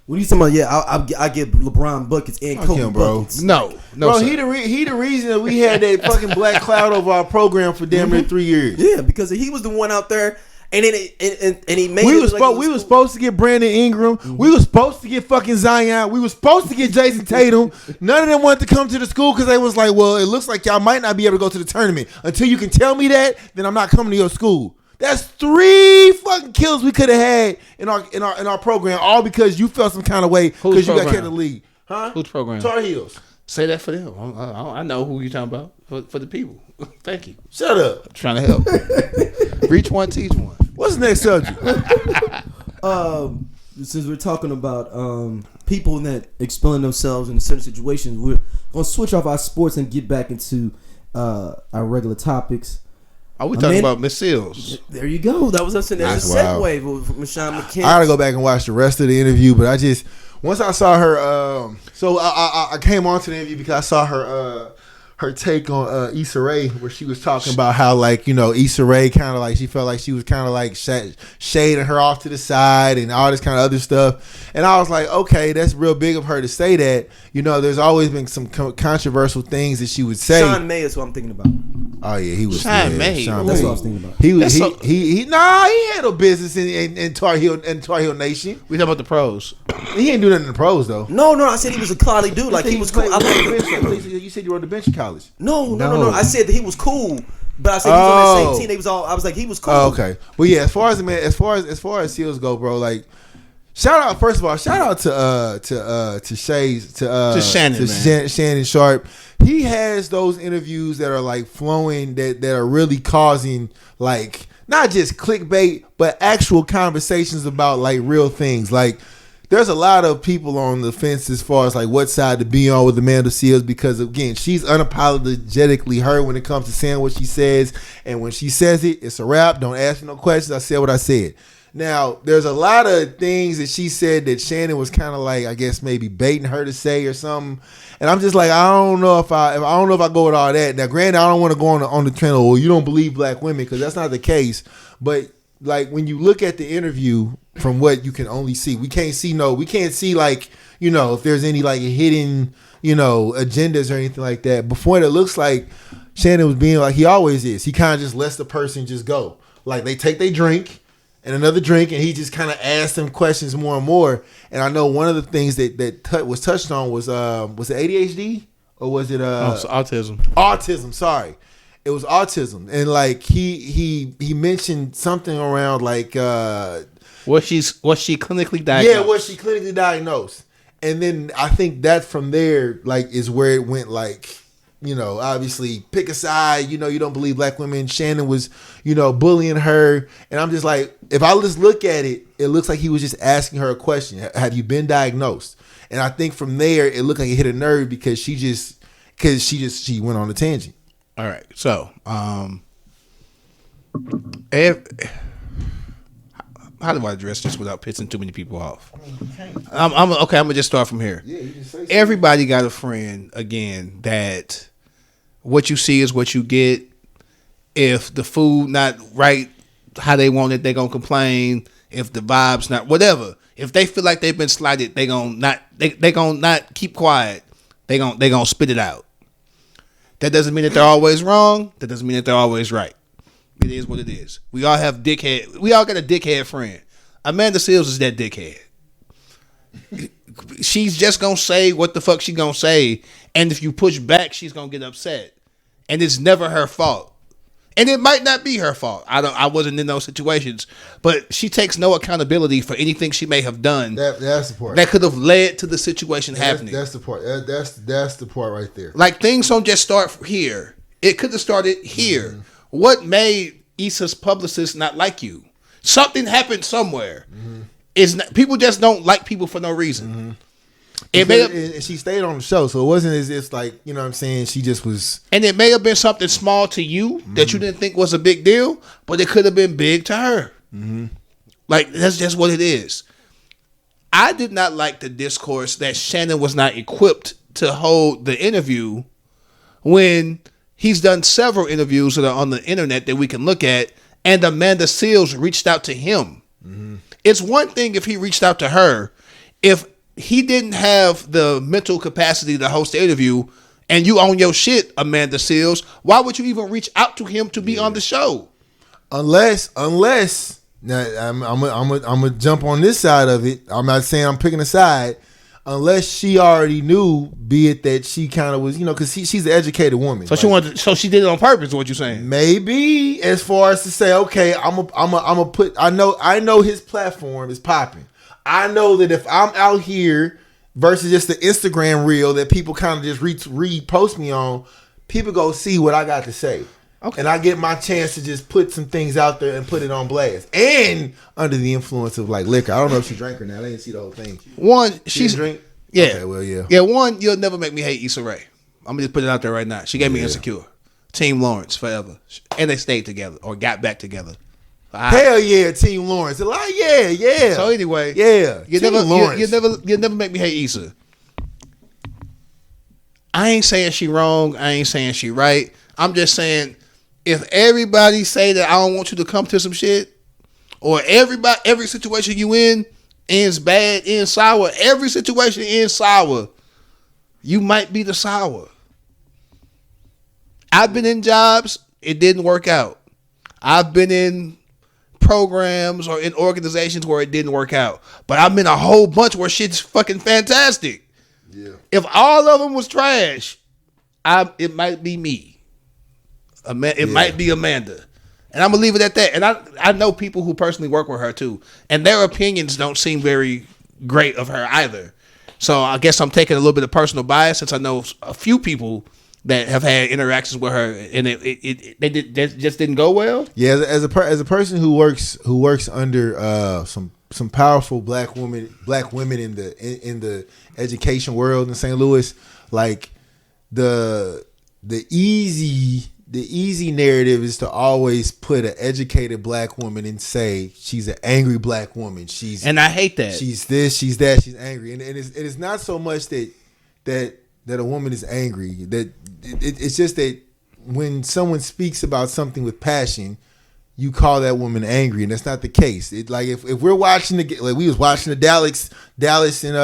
When you talking about, I give LeBron buckets and Fuck Kobe him, bro. buckets. No, Bro, sir. he the reason that we had that fucking black cloud over our program for damn near 3 years. Yeah, because he was the one out there, and then and he made We it. was supposed to get Brandon Ingram. We was supposed to get fucking Zion. We was supposed to get Jason Tatum. None of them wanted to come to the school because they was like, well, it looks like y'all might not be able to go to the tournament. Until you can tell me that, then I'm not coming to your school. That's 3 fucking kills we could have had in our program, all because you felt some kind of way because you got kept in the league. Huh? Whose program? Tar Heels. Say that for them. I know who you're talking about. For the people. Thank you. Shut up. I'm trying to help. Reach one, teach one. What's the next subject? Since we're talking about people that expelling themselves in certain situations, we're gonna switch off our sports and get back into our regular topics. Are we talking about Miss Seals? There you go. That was us in there. That's A segue with Michelle McKinney. I gotta go back and watch the rest of the interview, but I just once I saw her, so I came on to the interview because I saw her take on Issa Rae, where she was talking about how, like, you know, Issa Rae kind of like, she felt like she was kind of like shading her off to the side and all this kind of other stuff. And I was like, okay, that's real big of her to say that. You know, there's always been some controversial things that she would say. Sean May is who I'm thinking about. Oh yeah, he was Sean May. That's what I was thinking about. He had no business in Tar Heel Nation. We talking about the pros. He ain't do nothing in the pros though. No, I said he was a quality dude. Like, he was cool. You said you rode the bench in college. No. I said that he was cool, but I said he was on that same team. They was all. I was like, he was cool. Oh, okay. Well, yeah. As far as Seals go, bro, like, shout out to Shannon Sharp. He has those interviews that are like flowing, that are really causing, like, not just clickbait, but actual conversations about, like, real things. Like, there's a lot of people on the fence as far as, like, what side to be on with Amanda Seals, because, again, she's unapologetically her when it comes to saying what she says, and when she says it, it's a wrap. Don't ask me no questions. I said what I said. Now, there's a lot of things that she said that Shannon was kind of like, I guess, maybe baiting her to say or something. And I'm just like, I don't know if I go with all that. Now, granted, I don't want to go on the trend of, well, you don't believe black women, because that's not the case. But, like, when you look at the interview from what you can only see, we can't see like, you know, if there's any, like, hidden, you know, agendas or anything like that. Before, it looks like Shannon was being like he always is. He kind of just lets the person just go. Like, they take their drink and another drink, and he just kind of asked them questions more and more. And I know one of the things that was touched on was it ADHD or was it autism? Autism, sorry. It was autism. And, like, he mentioned something around, like, was she clinically diagnosed? Yeah, was she clinically diagnosed? And then I think that from there, like, is where it went, like, you know, obviously pick a side, you know, you don't believe black women. Shannon was, you know, bullying her. And I'm just like, if I just look at it, it looks like he was just asking her a question. Have you been diagnosed? And I think from there, it looked like it hit a nerve because she went on a tangent. All right. So, how do I address this without pissing too many people off? I'm gonna just start from here. Yeah, you just say everybody got a friend, again, that what you see is what you get. If the food not right how they want it, they gonna complain. If the vibe's not whatever, if they feel like they've been slighted, they gonna not keep quiet. They gonna spit it out. That doesn't mean that they're always wrong. That doesn't mean that they're always right. It is what it is. We all have dickhead. We all got a dickhead friend. Amanda Seals is that dickhead. She's just gonna say what the fuck she gonna say, and if you push back, she's gonna get upset. And it's never her fault. And it might not be her fault. I wasn't in those situations, but she takes no accountability for anything she may have done. That's the part that could have led to the situation happening. That's the part. That's the part right there. Like, things don't just start here. It could have started here. Mm-hmm. What made Issa's publicist not like you? Something happened somewhere. Mm-hmm. People just don't like people for no reason. Mm-hmm. And she stayed on the show, so it wasn't as if, like, you know what I'm saying, she just was. And it may have been something small to you that you didn't think was a big deal, but it could have been big to her. Mm-hmm. Like, that's just what it is. I did not like the discourse that Shannon was not equipped to hold the interview when he's done several interviews that are on the internet that we can look at, and Amanda Seals reached out to him. Mm-hmm. It's one thing if he reached out to her. If he didn't have the mental capacity to host the interview, and you own your shit, Amanda Seals, why would you even reach out to him to be on the show? Unless now I'm gonna jump on this side of it. I'm not saying I'm picking a side. Unless she already knew, be it that she kind of was, because she's an educated woman. So she did it on purpose. Is what you're saying? Maybe as far as to say, okay, I'm a put. I know his platform is popping. I know that if I'm out here versus just the Instagram reel that people kind of just repost me on, people go see what I got to say. Okay. And I get my chance to just put some things out there and put it on blast. And under the influence of like liquor. I don't know if she drank or not. I didn't see the whole thing. One, she's drink? Yeah. Okay, well, yeah. Yeah, one, you'll never make me hate Issa Rae. I'm going to just put it out there right now. She gave me Insecure. Team Lawrence forever. And they stayed together or got back together. Hell yeah, Team Lawrence. Yeah. So anyway, you never make me hate Issa. I ain't saying she wrong. I ain't saying she right. I'm just saying, if everybody say that I don't want you to come to some shit, or every situation you in ends bad, ends sour, every situation ends sour, you might be the sour. I've been in jobs, it didn't work out. I've been in programs or in organizations where it didn't work out. But I'm in a whole bunch where shit's fucking fantastic. Yeah. If all of them was trash, it might be me. It might be Amanda. And I'm going to leave it at that. And I know people who personally work with her too. And their opinions don't seem very great of her either. So I guess I'm taking a little bit of personal bias since I know a few people that have had interactions with her and they just didn't go well. Yeah, as a person who works under some powerful black women in the education world in St. Louis, like the easy narrative is to always put an educated black woman and say she's an angry black woman. And I hate that. She's this, she's that, she's angry. And it's not so much that a woman is angry. That it's just that when someone speaks about something with passion, you call that woman angry, and that's not the case. It like if we're watching we was watching the Dallas and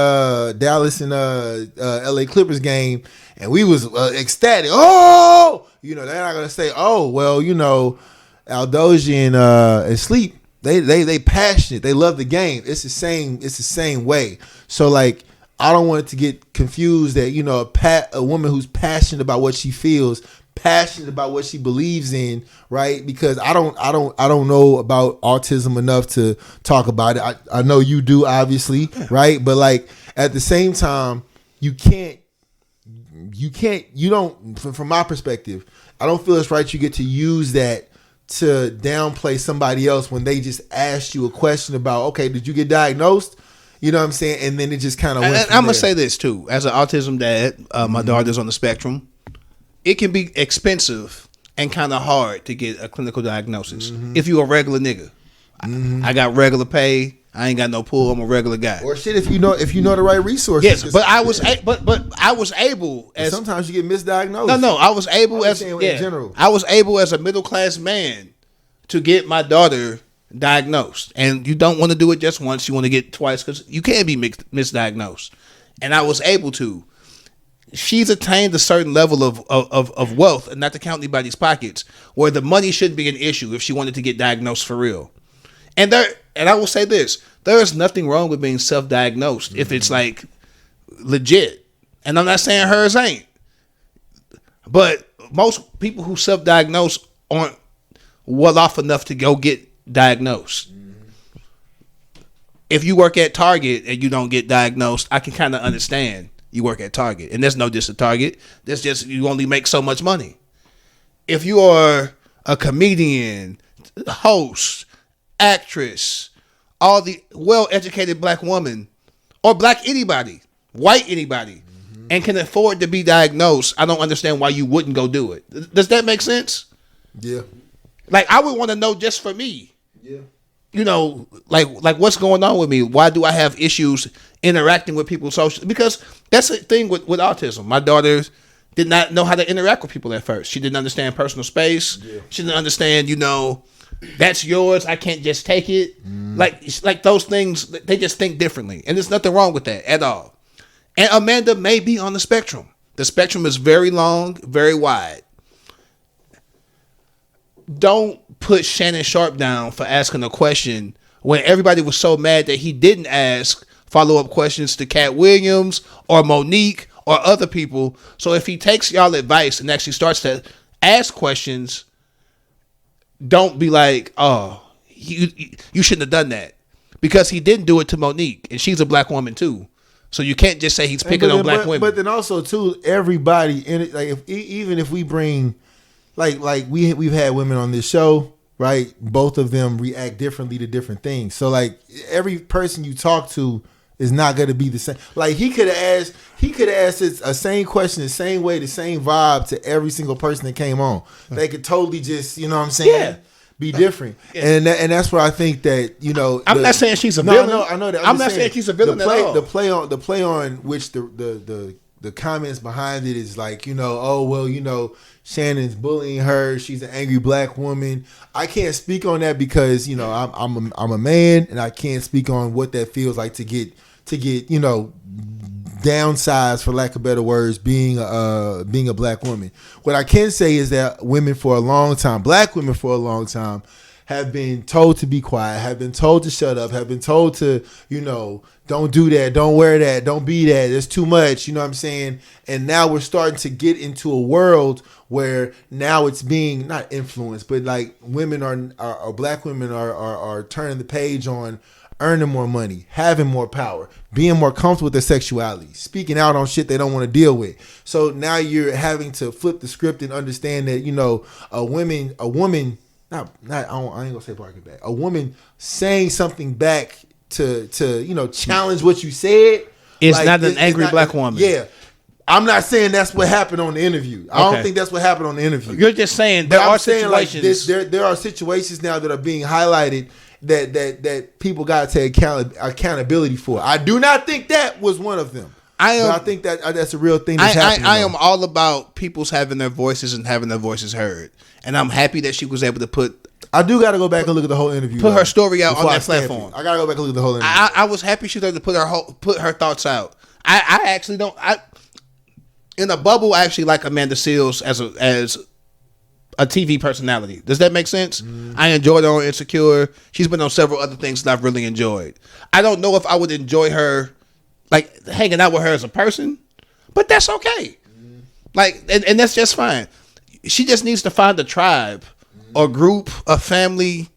LA Clippers game, and we was ecstatic. Oh, they're not gonna say, oh well, Aldoja and Sleep. They passionate. They love the game. It's the same way. So like, I don't want it to get confused that a woman who's passionate about what she feels, passionate about what she believes in, right? Because I don't know about autism enough to talk about it. I know you do, obviously, right? But like at the same time, you don't. From my perspective, I don't feel it's right. You get to use that to downplay somebody else when they just asked you a question about, okay, did you get diagnosed? You know what I'm saying? And then it just kind of went. And I'm going to say this too. As an autism dad, my daughter's on the spectrum. It can be expensive and kind of hard to get a clinical diagnosis if you're a regular nigga. I got regular pay. I ain't got no pull. I'm a regular guy. Or shit, if you know the right resources. Yes, but I was able. As sometimes you get misdiagnosed. No, I was able in general. I was able as a middle class man to get my daughter diagnosed, and you don't want to do it just once. You want to get it twice because you can be misdiagnosed, and I was able to. She's attained a certain level of wealth, and not to count anybody's pockets, where the money shouldn't be an issue if she wanted to get diagnosed for real. And I will say this: there is nothing wrong with being self-diagnosed if it's like legit. And I'm not saying hers ain't, but most people who self-diagnose aren't well off enough to go get diagnosed. If you work at Target and you don't get diagnosed, I can kind of understand. You work at Target, and there's no diss at Target. There's just you only make so much money. If you are a comedian, host, actress, all the well-educated black woman, or black anybody, white anybody, and can afford to be diagnosed, I don't understand why you wouldn't go do it. Does that make sense? Yeah. Like, I would want to know just for me. Yeah. Like what's going on with me? Why do I have issues interacting with people socially? Because that's the thing with autism. My daughter did not know how to interact with people at first. She didn't understand personal space. Yeah. She didn't understand, that's yours. I can't just take it. Like those things, they just think differently, and there's nothing wrong with that at all. And Amanda may be on the spectrum. The spectrum is very long, very wide. Don't put Shannon Sharp down for asking a question when everybody was so mad that he didn't ask follow-up questions to Cat Williams or Monique or other people. So if he takes y'all advice and actually starts to ask questions, don't be like, oh, you shouldn't have done that. Because he didn't do it to Monique, and she's a black woman too. So you can't just say he's picking on black women. But then also too, everybody in it, like even if we bring, like we've had women on this show, right? Both of them react differently to different things. So like every person you talk to is not going to be the same. Like he could have asked a same question, the same way, the same vibe to every single person that came on. They could totally just, you know what I'm saying? Yeah. Be different, and that's where I think that, you know. I'm not saying she's a villain. No, I know that. I'm not saying she's a villain at all. The play on which the comments behind it is like, you know, oh well, you know, Shannon's bullying her. She's an angry black woman. I can't speak on that because, you know, I'm a man, and I can't speak on what that feels like to get you know, downsized, for lack of better words, being a black woman. What I can say is that women for a long time, black women for a long time, have been told to be quiet, have been told to shut up, have been told to, you know, don't do that, don't wear that, don't be that, it's too much, you know what I'm saying? And now we're starting to get into a world where now it's being not influenced, but like women are black women are turning the page on earning more money, having more power, being more comfortable with their sexuality, speaking out on shit they don't want to deal with. So now you're having to flip the script and understand that, you know, a woman, I ain't gonna say barking back. A woman saying something back to you know, challenge what you said. It's like, not an angry black woman. Yeah. I'm not saying that's what happened on the interview. I don't think that's what happened on the interview. You're just saying there are situations. Like there are situations now that are being highlighted that people got to take accountability for. I do not think that was one of them. I think that's a real thing that's happening. I am all about people's having their voices and having their voices heard. And I'm happy that she was able to put... I do got to go back and look at the whole interview. Put her story out on that platform. I got to go back and look at the whole interview. I was happy she was able to put her thoughts out. I actually don't... in a bubble, I actually like Amanda Seales as a TV personality. Does that make sense? I enjoyed her on Insecure. She's been on several other things that I've really enjoyed. I don't know if I would enjoy her, like, hanging out with her as a person, but that's okay. Like, and that's just fine. She just needs to find a tribe or group, a family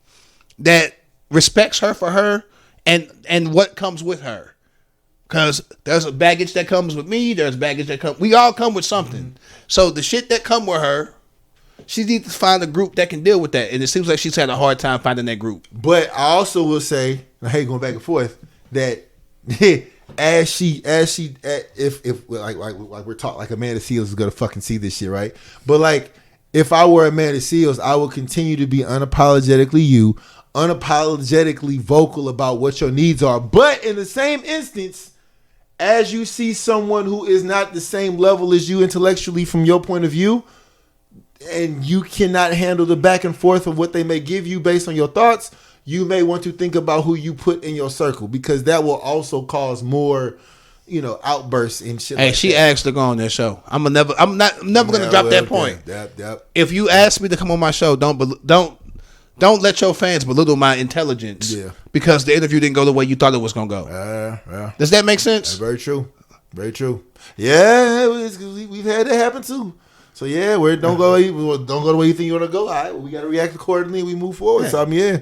that respects her for her and what comes with her. Because there's a baggage that comes with me. There's baggage that comes. We all come with something. So the shit that come with her, she needs to find a group that can deal with that. And it seems like she's had a hard time finding that group. But I also will say, I hate going back and forth, that if we're talking, like Amanda Seales is gonna fucking see this shit, right? But like, if I were Amanda Seales, I would continue to be unapologetically you, unapologetically vocal about what your needs are. But in the same instance, as you see someone who is not the same level as you intellectually from your point of view, and you cannot handle the back and forth of what they may give you based on your thoughts, you may want to think about who you put in your circle, because that will also cause more, you know, outbursts and shit. Hey, like she asked to go on that show. I'm never gonna drop that point. Yep. If you ask me to come on my show, don't let your fans belittle my intelligence. Yeah. Because the interview didn't go the way you thought it was gonna go. Yeah. Does that make sense? That's very true. Very true. Yeah, we've had that happen too. So yeah, don't go the way you think you want to go. All right, well, we got to react accordingly. We move forward. Yeah. So yeah.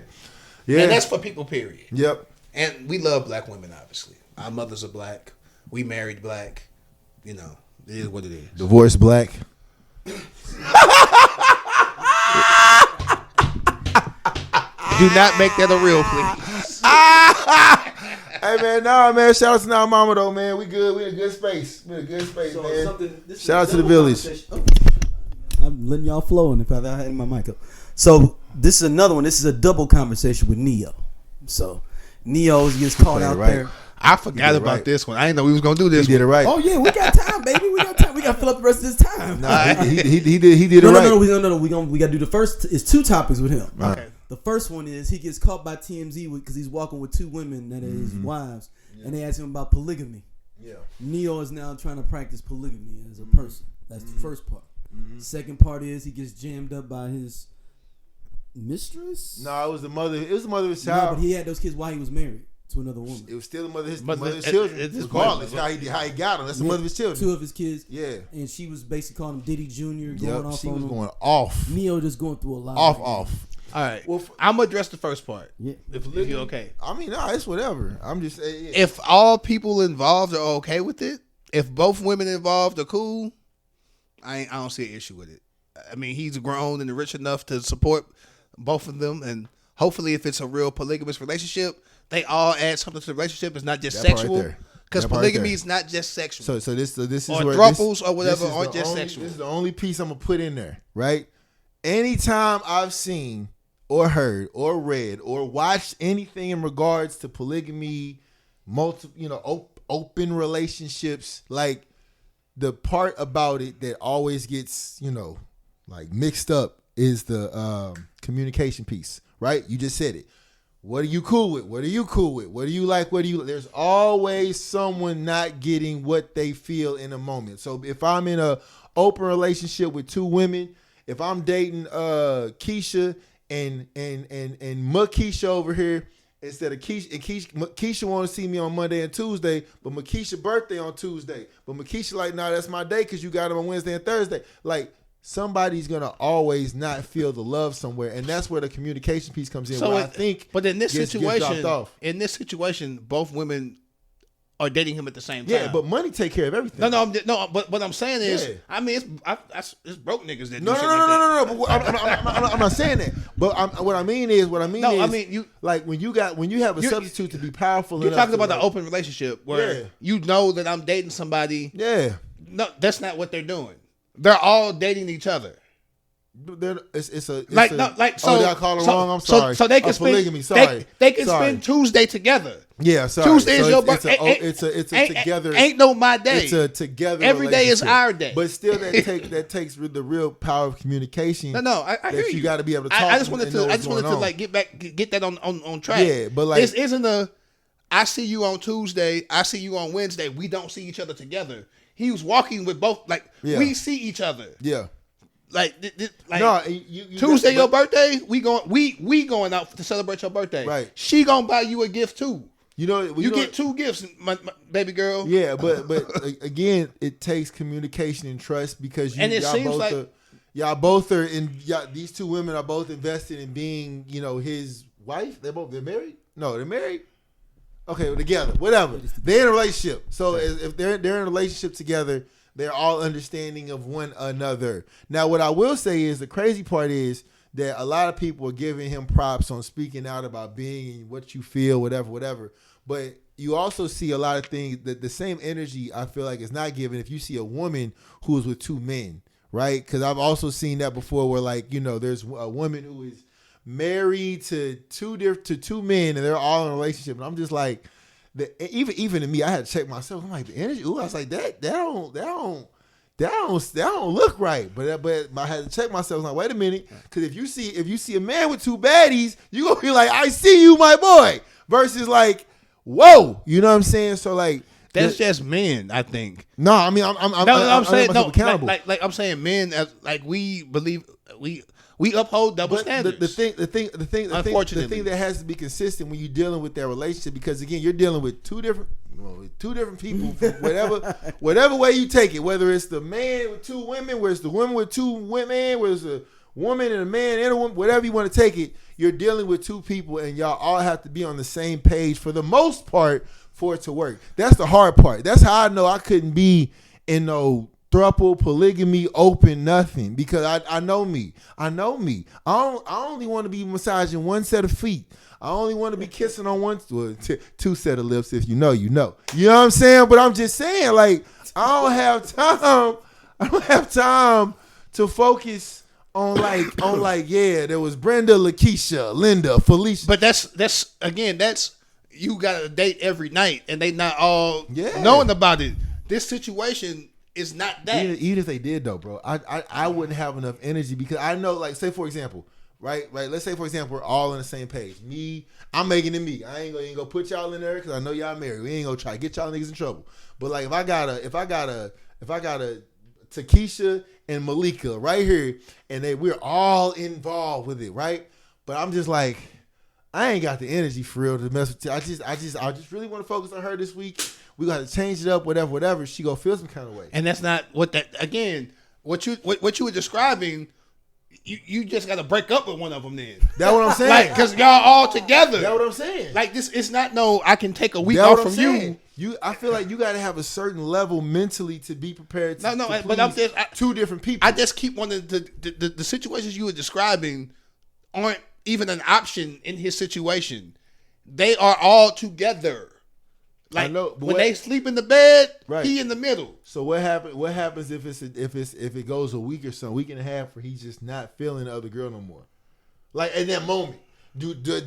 And that's for people. Period. Yep. And we love black women. Obviously, our mothers are black. We married black. You know, it is what it is. Divorced black. Do not make that a real, please. Hey man, shout out to our mama though, man. We good. We in a good space. Man. Shout out to the village. I'm letting y'all flow in if I had my mic up. So this is another one. This is a double conversation with Neo. So Neo gets called out there. I forgot about this one. I didn't know we was gonna do this. He did it right. Oh yeah, we got time, baby. We got time. We got to fill up the rest of this time. Nah, he did it right. No. We got to do the first. It's two topics with him. Right. The first one is he gets caught by TMZ because he's walking with two women that are his wives, and they ask him about polygamy. Yeah. Neo is now trying to practice polygamy as a person. That's the first part. Second part is he gets jammed up by his mistress. No, it was the mother. It was the mother of his No, child. but he had those kids while he was married to another woman. It was still the mother of his, Mother- mother of his children. it- it's Regardless mother. how he got him. That's the mother of his children. Two of his kids. Yeah. And she was basically calling him Diddy Jr. going Yep. off She on was him. going off. Neo just going through a lot. Off, right now. off. All right. Well, I'm gonna address the first part. Yeah. If you're okay. I mean, nah, it's whatever. I'm just saying. If all people involved are okay with it, if both women involved are cool, I don't see an issue with it. I mean, he's grown and rich enough to support both of them, and hopefully, if it's a real polygamous relationship, they all add something to the relationship. It's not just That part sexual, right there. because That part right polygamy there. is not just sexual. So this is Or where thruples or whatever this is aren't the just only- sexual. This is the only piece I'm gonna put in there, right? Anytime I've seen or heard or read or watched anything in regards to polygamy, open relationships, like the part about it that always gets like mixed up is the communication piece, right? You just said it. What are you cool with? What are you cool with? What do you like? There's always someone not getting what they feel in a moment. So if I'm in a open relationship with two women, if I'm dating Keisha and Makisha over here, instead of Keisha want to see me on Monday and Tuesday, but Makisha's birthday on Tuesday. But Makisha like, nah, that's my day because you got him on Wednesday and Thursday. Like, somebody's gonna always not feel the love somewhere, and that's where the communication piece comes in. So where I think, but in this gets dropped off. situation, both women are dating him at the same time. Yeah, but money take care of everything. But what I'm saying is, Yeah. I mean, it's broke niggas that No, do shit no, like that. no. But I'm not saying that. But what I mean is, you like when you have a substitute to be powerful. You're enough talking to, about like, the open relationship where Yeah. you know that I'm dating somebody. Yeah, No, that's not what they're doing. They're all dating each other. it's a Like a, no, like so. Oh, did I call it wrong? I'm sorry. So they can spend polygamy. Sorry, They can Sorry. spend Tuesday together. Yeah, sorry. Tuesday is So your it's- birthday. It's a together. Ain't no my day. It's a together. Every day is relationship. our day. But still, that takes the real power of communication. No, I hear that you. got to be able to talk. I just wanted and know to what's going on. like get that on track. Yeah, but like this isn't I see you on Tuesday. I see you on Wednesday. We don't see each other together. He was walking with both. Like we see each other. Yeah. Like No, Tuesday your birthday. We going out to celebrate your birthday. Right. She gonna buy you a gift too. You know, You get two gifts, my baby girl. Yeah, but again, it takes communication and trust because And it seems like y'all both are these two women are both invested in being, his wife. They're married? No, they're married. Okay, well, together, whatever. They're in a relationship. So if they're in a relationship together, they're all understanding of one another. Now, what I will say is the crazy part is that a lot of people are giving him props on speaking out about being what you feel, whatever. But you also see a lot of things that the same energy I feel like is not given if you see a woman who is with two men, right? Because I've also seen that before where there's a woman who is married to two men and they're all in a relationship. And I'm just like, even to me, I had to check myself. I'm like, the energy. Ooh, I was like, that don't look right. But I had to check myself. I'm like, wait a minute, because if you see a man with two baddies, you gonna be like, I see you, my boy. Versus like, whoa, you know what I'm saying? So like, that's just men, I think. No, I mean, I'm saying accountable. Like I'm saying, men as like we believe we uphold double standards. The thing that has to be consistent when you're dealing with that relationship, because again, you're dealing with two different people, from whatever way you take it. Whether it's the man with two women, whether it's the woman with two women, whether it's a woman and a man and a woman, whatever you want to take it, you're dealing with two people, and y'all all have to be on the same page for the most part for it to work. That's the hard part. That's how I know I couldn't be in no throuple, polygamy, open, nothing, because I know me. I only want to be massaging one set of feet. I only want to be kissing on two set of lips. If you know, you know. You know what I'm saying? But I'm just saying, like, I don't have time to focus on there was Brenda, Lakeisha, Linda, Felicia. But that's you gotta date every night, and they not all knowing about it. This situation is not that. Even if they did though, bro, I wouldn't have enough energy, because I know, like, say for example, right? Let's say, for example, we're all on the same page. Me, I'm making it me. I ain't gonna put y'all in there because I know y'all married. We ain't gonna try to get y'all niggas in trouble. But like, if I got a Takesha and Malika right here, and we're all involved with it, right? But I'm just like, I ain't got the energy for real to mess with you. I just really want to focus on her this week. We got to change it up, whatever. She gonna feel some kind of way. And that's not what that. Again, what you were describing. You just got to break up with one of them then. That's what I'm saying. Like, because y'all all together. That's what I'm saying. Like, this, it's not I can take a week off from you. I feel like you got to have a certain level mentally to be prepared to, but I'm just, two different people. I just keep wanting the situations you were describing aren't even an option in his situation. They are all together. Like, I know, when they sleep in the bed, right. He in the middle. So what happens if it goes a week or so, week and a half, where he's just not feeling the other girl no more? Like, in that moment, because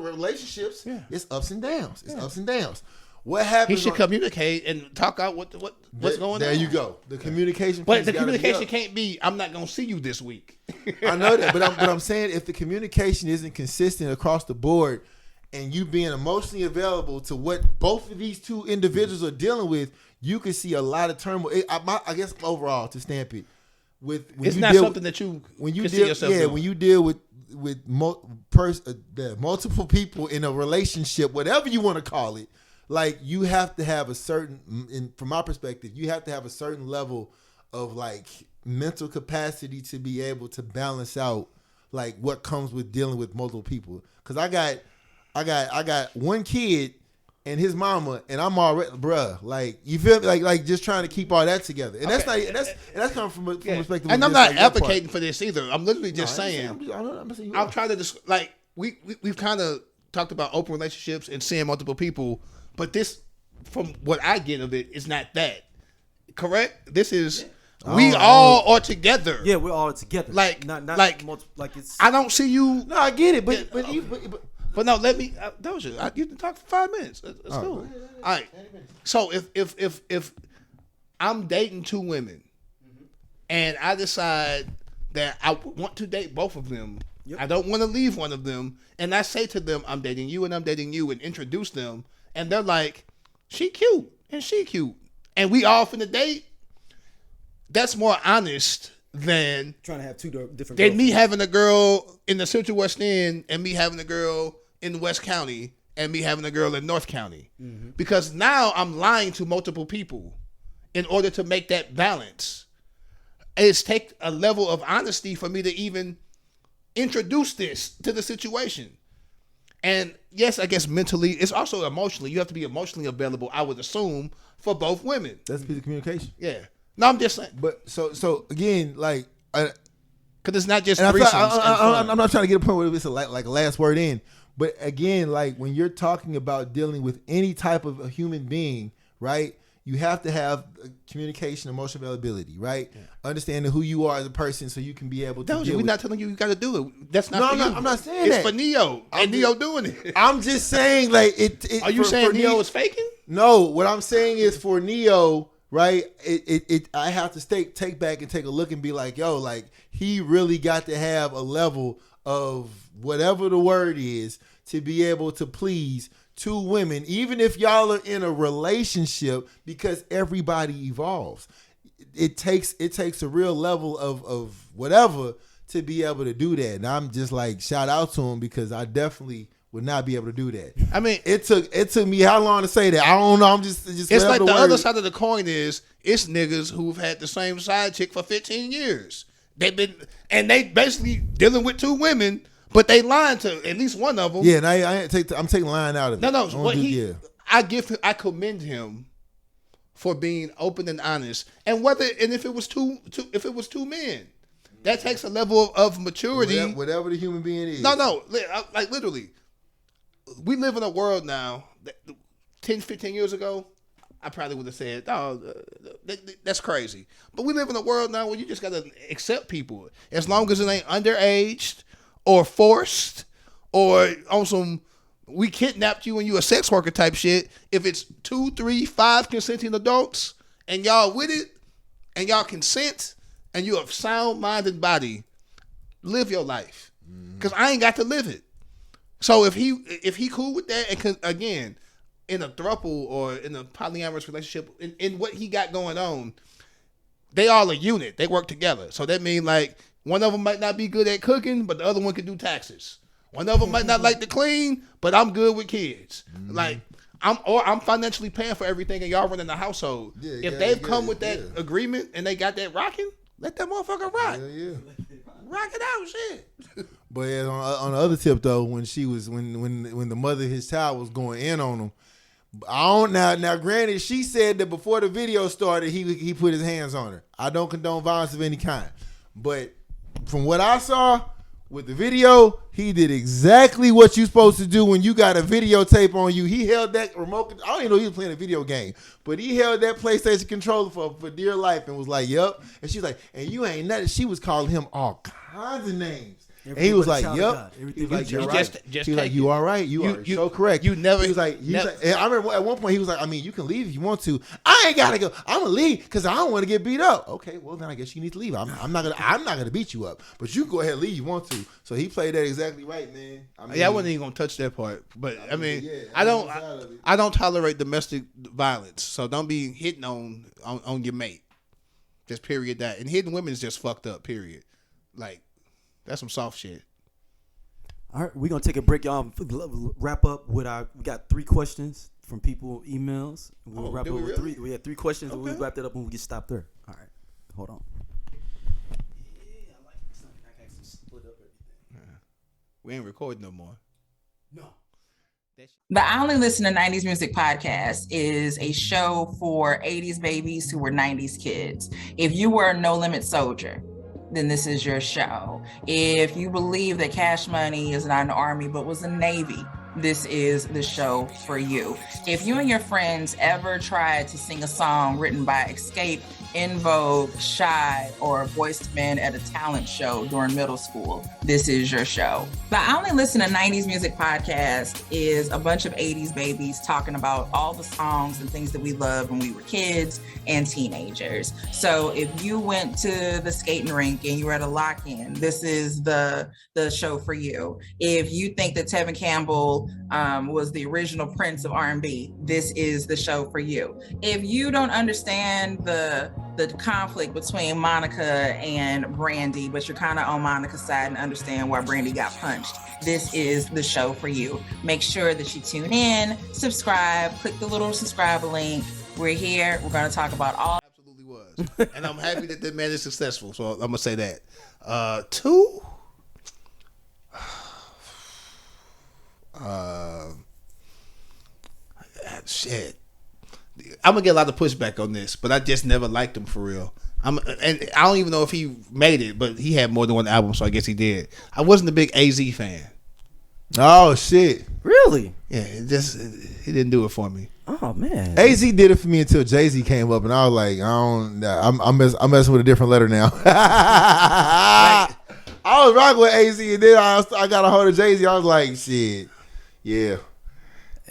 relationships, it's ups and downs. It's ups and downs. What happens? He should communicate and talk out what's going on. There you go. The communication. But the communication can't be, I'm not gonna see you this week. I know that, but I'm saying, if the communication isn't consistent across the board, and you being emotionally available to what both of these two individuals are dealing with, you can see a lot of turmoil. I guess overall, to stamp it, it's not something that you when you can deal, see yourself doing. When you deal with multiple people in a relationship, whatever you want to call it, like, you have to have a certain, from my perspective, you have to have a certain level of like mental capacity to be able to balance out like what comes with dealing with multiple people. Because I got one kid and his mama, and I'm already, bruh, like, you feel me? Like just trying to keep all that together, and that's not, and that's coming from a perspective. And of I'm not like advocating for this either. I'm literally just saying. I'm trying to like we've kind of talked about open relationships and seeing multiple people, but this, from what I get of it, is not that. Correct? This is we all are together. Yeah, we're all together. Like, not like it's. I don't see you. No, I get it, but no, let me. That was you. You can talk for 5 minutes. Let's go. All right. So if I'm dating two women, and I decide that I want to date both of them, I don't want to leave one of them, and I say to them, I'm dating you and I'm dating you, and introduce them, and they're like, she cute and she cute, and we all finna date. That's more honest than trying to have two different. Than me having a girl in the Central West End and me having a girl in West County and me having a girl in North County. Mm-hmm. Because now I'm lying to multiple people in order to make that balance. It's take a level of honesty for me to even introduce this to the situation. And yes, I guess mentally, it's also emotionally. You have to be emotionally available, I would assume, for both women. That's a piece of communication. Yeah. No, I'm just saying. But so again, like, because it's not just threesomes. I'm not trying to get a point where it's like a last word in. But again, like, when you're talking about dealing with any type of a human being, right? You have to have communication, emotional availability, right? Yeah. Understanding who you are as a person, so you can be able to. We're not telling you got to do it. That's not. No, I'm not saying that. It's for Neo, and Neo doing it. I'm just saying, like, it. Are you saying Neo is faking? No, what I'm saying is, for Neo, right? I have to take back and take a look and be like, yo, like, he really got to have a level of whatever the word is to be able to please two women, even if y'all are in a relationship, because everybody evolves. It takes a real level of whatever to be able to do that. And I'm just like, shout out to him, because I definitely would not be able to do that. I mean, it took me how long to say that? I don't know. I'm just. It's like the other side of the coin is, it's niggas who've had the same side chick for 15 years. They basically dealing with two women, but they lying to at least one of them. Yeah, and I'm taking the line out of it. No, what I commend him for being open and honest, and if it was two men, that takes a level of maturity. Whatever the human being is. No, like, literally, we live in a world now. 10, 15 years ago, I probably would have said, "Oh, that's crazy." But we live in a world now where you just gotta accept people, as long as it ain't underaged or forced or on some "we kidnapped you and you a sex worker" type shit. If it's 2, 3, 5 consenting adults and y'all with it and y'all consent and you have sound mind and body, live your life, because I ain't got to live it. So if he cool with that, and again, in a throuple or in a polyamorous relationship, in what he got going on, they all a unit. They work together. So that means like one of them might not be good at cooking, but the other one can do taxes. One of them might not like to clean, but I'm good with kids. Like I'm financially paying for everything, and y'all running the household. If they've come with that agreement and they got that rocking, let that motherfucker rock. Rock it out, shit. But yeah, on the other tip though, when the mother of his child was going in on him, now granted, she said that before the video started, he put his hands on her. I don't condone violence of any kind, but from what I saw with the video, he did exactly what you're supposed to do when you got a videotape on you. He held that remote. I don't even know he was playing a video game, but he held that PlayStation controller for dear life and was like, "Yep." And she's like, "And you ain't nothing." She was calling him all kinds of names. And he was like, "Yep." He was like, "You're right." He was like, "You all right? You are so correct." You never. He was like, and I remember at one point he was like, "I mean, you can leave if you want to. I ain't gotta go. I'm gonna leave because I don't want to get beat up." Okay, well then I guess you need to leave. I'm not gonna beat you up, but you go ahead and leave if you want to. So he played that exactly right, man. I mean, I wasn't even gonna touch that part, but I mean, I don't tolerate domestic violence, so don't be hitting on your mate. Just period that, and hitting women is just fucked up. Period. Like that's some soft shit. All right, we're going to take a break, y'all. Wrap up with we got 3 questions from people, emails. We'll wrap up with 3. We had 3 questions, and we'll wrap that up when we get stopped there. All right, hold on. Yeah, I like this. I can actually split up everything. We ain't recording no more. No. The I Only Listen to 90s Music podcast is a show for 80s babies who were 90s kids. If you were a No Limit soldier, then this is your show. If you believe that Cash Money is not an army but was a Navy, this is the show for you. If you and your friends ever tried to sing a song written by Escape, In Vogue, Shy, or Boyz II Men at a talent show during middle school, this is your show. The I Only Listen to 90s Music podcast is a bunch of 80s babies talking about all the songs and things that we loved when we were kids and teenagers. So if you went to the skating rink and you were at a lock-in, this is the show for you. If you think that Tevin Campbell was the original Prince of R&B, this is the show for you. If you don't understand the conflict between Monica and Brandy, but you're kind of on Monica's side and understand why Brandy got punched, this is the show for you. Make sure that you tune in, subscribe, click the little subscribe link. We're here. We're going to talk about all. Absolutely was. And I'm happy that the man is successful. So I'm going to say that. 2. Shit. I'm gonna get a lot of pushback on this, but I just never liked him for real. And I don't even know if he made it, but he had more than one album, so I guess he did. I wasn't a big AZ fan. Oh shit! Really? Yeah, he didn't do it for me. Oh man, AZ did it for me until Jay-Z came up, and I was like, I'm messing with a different letter now. I was rocking with AZ, and then I got a hold of Jay-Z. I was like, shit, yeah.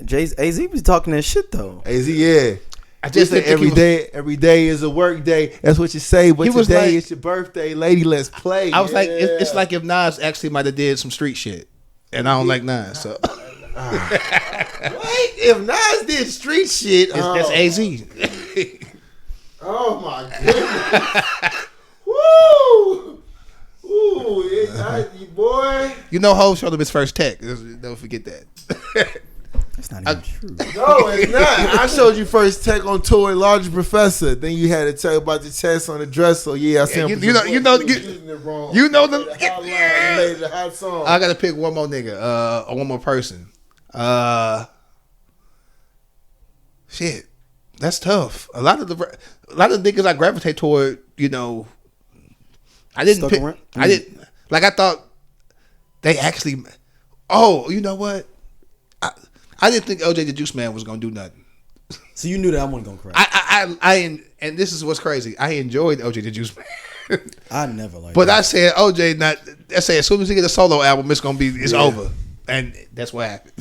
AZ was talking that shit though. AZ, yeah. I just think every day is a work day. That's what you say. But today is your birthday, lady. Let's play. I was like, it's like if Nas actually might have did some street shit, and I don't like Nas. So, what if Nas did street shit? That's AZ. Oh my goodness! Woo! Ooh, boy. You know, Hov showed him his first tech. Don't forget that. That's not even true. No, it's not. I showed you first tech on tour, Larger Professor. Then you had to tell you about the test on the dress. So yeah, I sent you know them. Made the hot song. I gotta pick one more nigga, or one more person. Shit, that's tough. A lot of niggas I gravitate toward. You know, I didn't pick. I didn't like. I thought they actually. Oh, you know what? I didn't think LJ the Juice Man was gonna do nothing. So you knew that I wasn't gonna cry. And this is what's crazy. I enjoyed LJ the Juice Man. I never liked. But that. I said OJ not. I said as soon as he get a solo album, it's over, and that's what happened.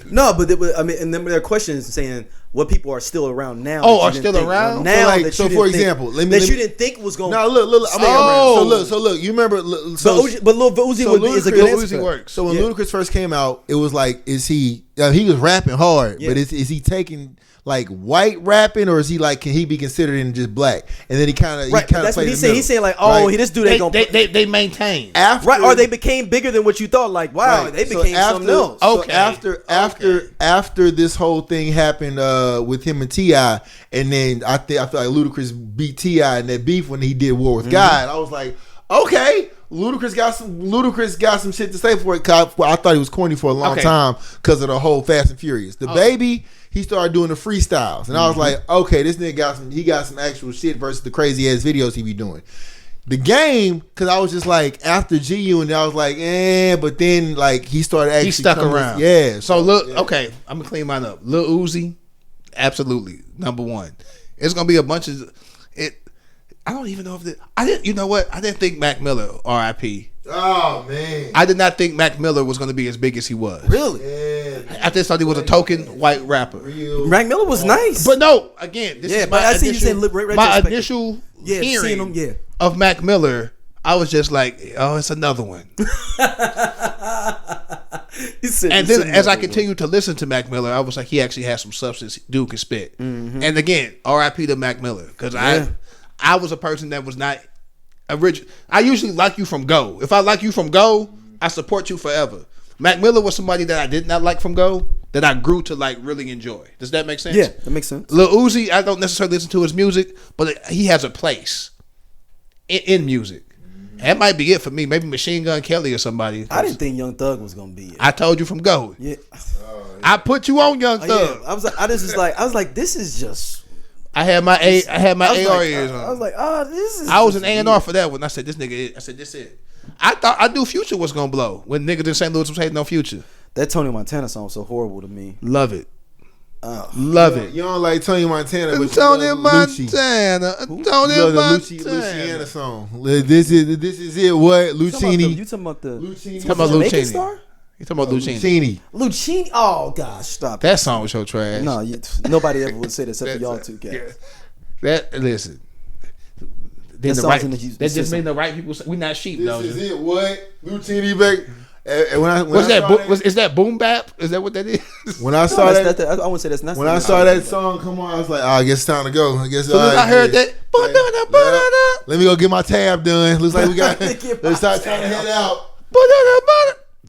No, but and then there are questions saying, what people are still around now. Oh, are still around? now? So for example, you didn't think was going. No, look. So look. You remember? But Lil Uzi is a good answer. Works. So when Ludacris first came out, it was like, is he? He was rapping hard, but is he taking like white rapping, or is he like, can he be considered in just black? And then he kind of that's what he's saying. He's saying like, oh, this dude ain't gonna. They maintain or they became bigger than what you thought. Like, wow, they became something else. Okay. So after this whole thing happened with him and T.I., and then I feel like Ludacris beat T.I. in that beef when he did War with God. I was like, okay. Ludacris got some shit to say for it. I thought he was corny for a long time because of the whole Fast and Furious. The Baby, he started doing the freestyles, and I was like, okay, this nigga got some actual shit versus the crazy ass videos he be doing. The Game, because I was just like, after GU, and I was like, but then like he started actually stuck around. So look, okay, I'm gonna clean mine up. Lil Uzi, absolutely number one. It's gonna be a bunch of it. I don't even know if I didn't. You know what? I didn't think Mac Miller, R.I.P. Oh man, I did not think Mac Miller was going to be as big as he was. Really? Yeah. I just thought he was a token white rapper. Mac Miller was nice, but no. Again, this is but I see you saying my initial hearing seeing him, of Mac Miller. I was just like, oh, it's another one. And then as I continued to listen to Mac Miller, I was like, he actually has some substance. Dude can spit. Mm-hmm. And again, R.I.P. to Mac Miller, because I was a person that was not original. I usually like you from go. If I like you from go, I support you forever. Mac Miller was somebody that I did not like from go, that I grew to like really enjoy. Does that make sense? Yeah, that makes sense. Lil Uzi, I don't necessarily listen to his music, but he has a place in music. That might be it for me. Maybe Machine Gun Kelly or somebody. I didn't think Young Thug was gonna be it. I told you from go. Yeah, I put you on Young Thug. Yeah. I was like, this is just. I had my AR ears on. I was like, this is. I was an A&R for that one. I said, this nigga. I said, this it. I knew Future was gonna blow when niggas in St. Louis was hating on Future. That Tony Montana song was so horrible to me. Love it. Love it. You don't like Tony Montana, but Tony Montana. Luciana song. This is it. What Lucini? You talking about the Lucini? Talking about Jamaican Lucini. star? You talking about Lucini? Lucini? Oh gosh, stop. That song was so trash. No, nobody ever would say that except for y'all two guys. Listen. Then that just made the right people say, we not sheep though. This is it. What Lucini back? Is that boom bap? Is that what that is? When I saw that, I wouldn't say that's not. When I saw that song come on, I was like, I guess it's time to go. I guess. So I heard that. Let me go get my tab done. Looks like we got. Let's start trying to head out.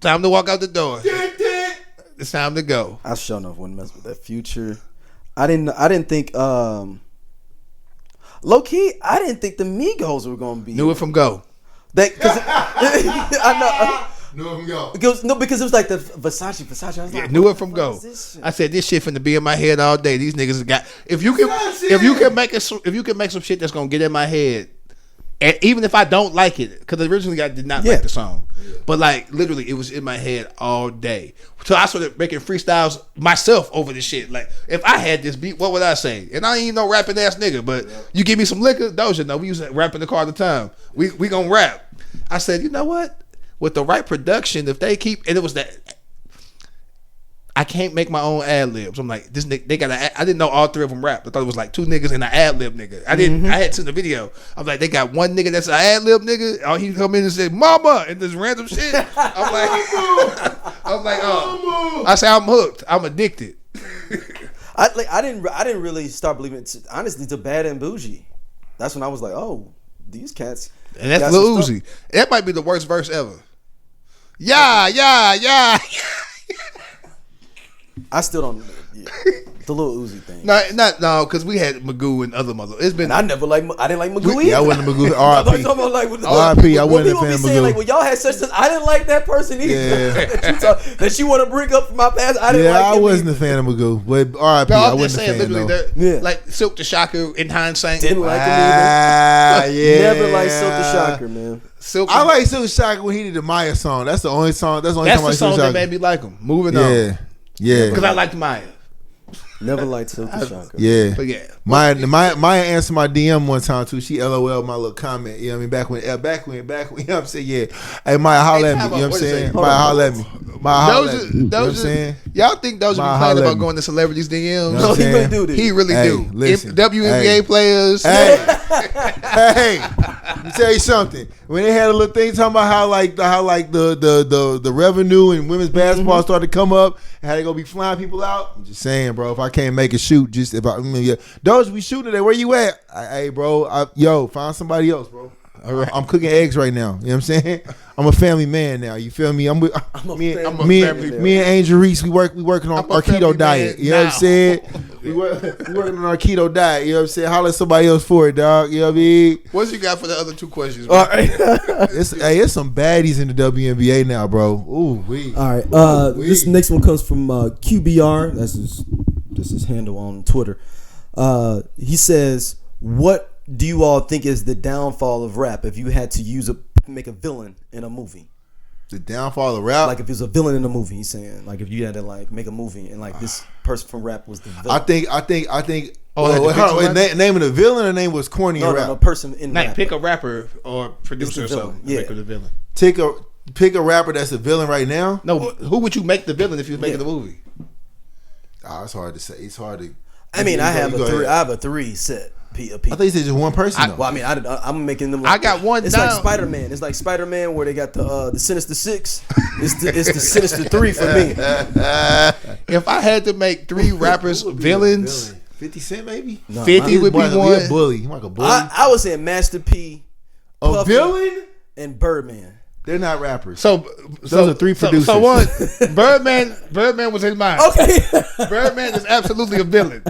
Time to walk out the door. It's time to go. I sure enough wouldn't mess with that Future. I didn't think. Low key, I didn't think the Migos were gonna be. Knew it from go. I know. Knew it from go. Because it was like the Versace. I was like, knew it from go. I said this shit finna be in my head all day. These niggas got. If you can make some shit that's gonna get in my head, and even if I don't like it, because originally I did not like the song, but like literally it was in my head all day. So I started making freestyles myself over this shit. Like if I had this beat, what would I say? And I ain't no rapping ass nigga, but you give me some liquor, Doja. No, we used to rap in the car all the time. We gonna rap. I said, you know what? With the right production, if they keep, and it was that. I can't make my own ad libs. I'm like, this nigga, they got. I didn't know all three of them rap. I thought it was like two niggas and an ad lib nigga. I didn't. I had seen the video. I'm like, they got one nigga that's an ad lib nigga. Oh, he come in and said, "Mama," and this random shit. I'm like, oh. I say I'm hooked. I'm addicted. I didn't really start believing it, honestly, to Bad and Bougie. That's when I was like, oh, these cats. And that's Lil Uzi. That might be the worst verse ever. Yeah. I still don't. The Lil Uzi thing. No, because we had Magoo and other mother. It's been. And I didn't like Magoo either. Yeah, I wasn't Magoo. R.I.P. R.I.P. I wasn't a fan of Magoo. Like, well, y'all had such. I didn't like that person either. Yeah. that you want to bring up from my past. I didn't like him. I wasn't a fan of Magoo. But R.I.P. I wasn't a fan though. Like Silk the Shocker in hindsight. Didn't like him either. Never liked Silk the Shocker, man. I like Silk the Shocker when he did the Maya song. That's the only song. That's the only time I like Silk the Shocker. That made me like him. Moving on. Yeah. Because I liked Maya. Never liked Silky Shocker. Yeah. But yeah. Maya answered my DM one time too. She LOL my little comment. You know what I mean? Back when, you know what I'm saying? Yeah. Hey, Maya, holla at me. You know what I'm saying? Maya, holla at me. Maya, holla at me. You know what I'm saying? Y'all think those be Maya, playing holla about at me. going to celebrities DMs? No, he really do this. He really do. Listen, WNBA players. Hey, let me tell you something. When they had a little thing talking about how the revenue and women's basketball started to come up and how they gonna be flying people out, I'm just saying, bro. If I can't make a shoot, those we shooting today. Where you at? Hey, bro. Find somebody else, bro. I'm cooking eggs right now. You know what I'm saying? I'm a family man now. You feel me? Me and Angel Reese, we working on our keto diet. You know what I'm saying? We working on our keto diet. You know what I'm saying? Holler at somebody else for it, dog. You know what I mean? What you got for the other two questions? All right. It's some baddies in the WNBA now, bro. Ooh, wee. All right. This next one comes from QBR. That's his handle on Twitter. He says, "What do you all think is the downfall of rap if you had to make a villain in a movie?" The downfall of rap? Like if it was a villain in a movie, he's saying. Like if you had to like make a movie and like this person from rap was the villain. I think. Name of the villain or name was corny in rap? No, person in rap. Pick a rapper or producer or something. Yeah. Make the villain. Pick a rapper that's a villain right now? No, who would you make the villain if you was making the movie? It's hard to say. It's hard to. I mean, I have a three set. I thought you said just one person. I'm making them. Like, I got one. It's down. like Spider-Man. It's like Spider-Man where they got the Sinister Six. It's the Sinister Three for me. If I had to make three rappers villains, 50 Cent maybe. No, 50 would be one. A bully. Like a bully. I would say Master P, a villain, and Birdman. They're not rappers. Those are three producers. So one, Birdman was his mind. Okay. Birdman is absolutely a villain.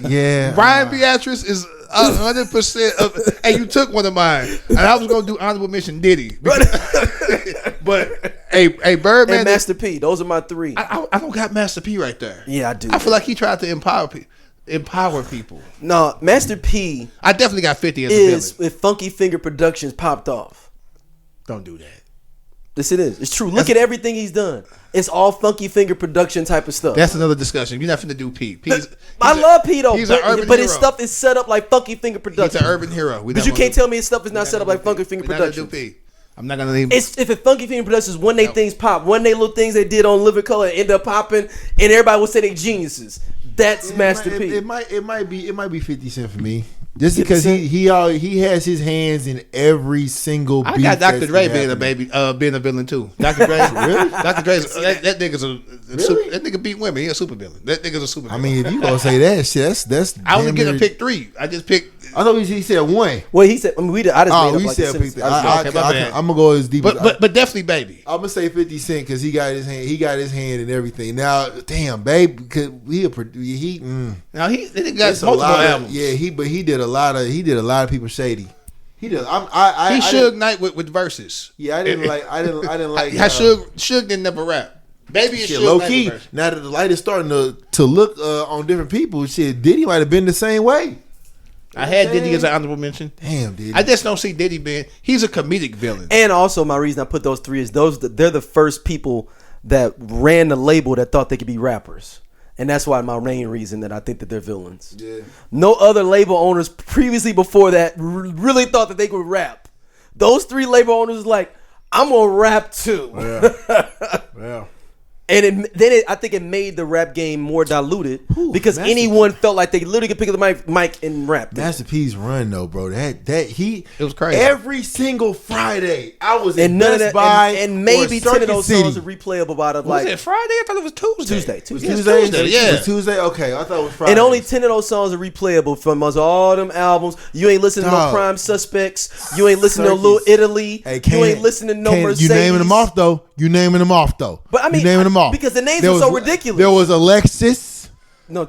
Yeah. Brian Beatrice is 100%. Hey, you took one of mine, and I was gonna do honorable mention Diddy. But hey, Birdman and Master P. Those are my three. I don't got Master P right there. Yeah, I do. I feel like he tried to empower people. No, Master P. I definitely got 50 as a villain. If Funky Finger Productions popped off. Don't do that. Yes, it is. It's true. Look at everything he's done. It's all Funky Finger production type of stuff. That's another discussion. You're not finna do P. I love P though, he's an urban but hero. his stuff is set up like Funky Finger Productions. He's an urban hero. But you can't tell me his stuff is not set up like Funky Finger Productions. I'm not gonna name. If it Funky Finger Productions, one day things pop, one day little things they did on Living Color end up popping, and everybody will say they geniuses. That's Master P. It might be 50 Cent for me. Just because he has his hands in every single beat. I got Dr. Dre being a villain too. Dr. Dre, really? Dr. Dre's that nigga's that nigga beat women. He a super villain. That nigga's a super villain. I mean, if you gonna say that shit, that's. I was gonna pick three. I just picked. I thought he said one. Well, he said. I mean, I just made up like said the I'm gonna go as deep. But definitely, baby. I'm gonna say 50 Cent because he got his hand. He got his hand in everything. Now, damn, babe, because he. Now he got multiple albums. Yeah, he did a lot of people shady. He did. He Suge Knight with verses. Yeah, I didn't like. How Suge didn't never rap. Baby is low key. Now that the light is starting to look on different people, shit, Diddy might have been the same way. I had Diddy as an honorable mention. Damn, Diddy. I just don't see Diddy being. He's a comedic villain. And also, my reason I put those three is they're the first people that ran the label that thought they could be rappers. And that's why my main reason that I think that they're villains. Yeah. No other label owners previously before that really thought that they could rap. Those three label owners was like, I'm gonna rap too. Yeah. And I think it made the rap game more diluted because anyone felt like they literally could pick up the mic and rap. Master P's run though, bro. It was crazy. Every single Friday, I was in none Best of that, Buy and maybe 10 of those songs are City. replayable out of Was it Friday? I thought it was Tuesday. Tuesday. Yeah. It was Tuesday. Okay, I thought it was Friday. And only 10 of those songs are replayable from all them albums. You ain't listening to no Prime Suspects. You ain't listening to Lil Italy. Hey, you ain't listening to no Mercedes. You naming them off though. But I mean, you naming them off because the names are so ridiculous. There was Alexis. No,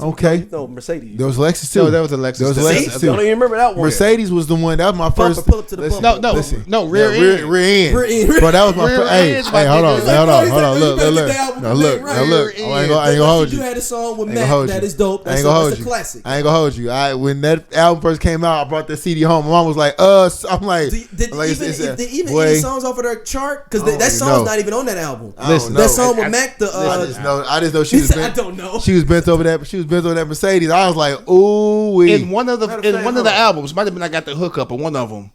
Mercedes. There was Lexus too. No, there was a Lexus. There was a See? Lexus too. I don't even remember that one. Mercedes was the one. That was my first. Pull up to the bumper. No, rear end. Rear end. Bro, that was my first. Hey, hold on. Look. I ain't gonna hold you. You had a song with Mac that is dope. That's a classic. I ain't gonna hold you. When that album first came out, I brought the CD home. My mom was like, I'm like, Did even any songs off of their chart? Because that song's not even on that album. Listen, that song with Mac. I just know she was. I don't know. She was bent over that. bent on that Mercedes. I was like, ooh. In one of the albums, might have been I Got the Hookup or one of them.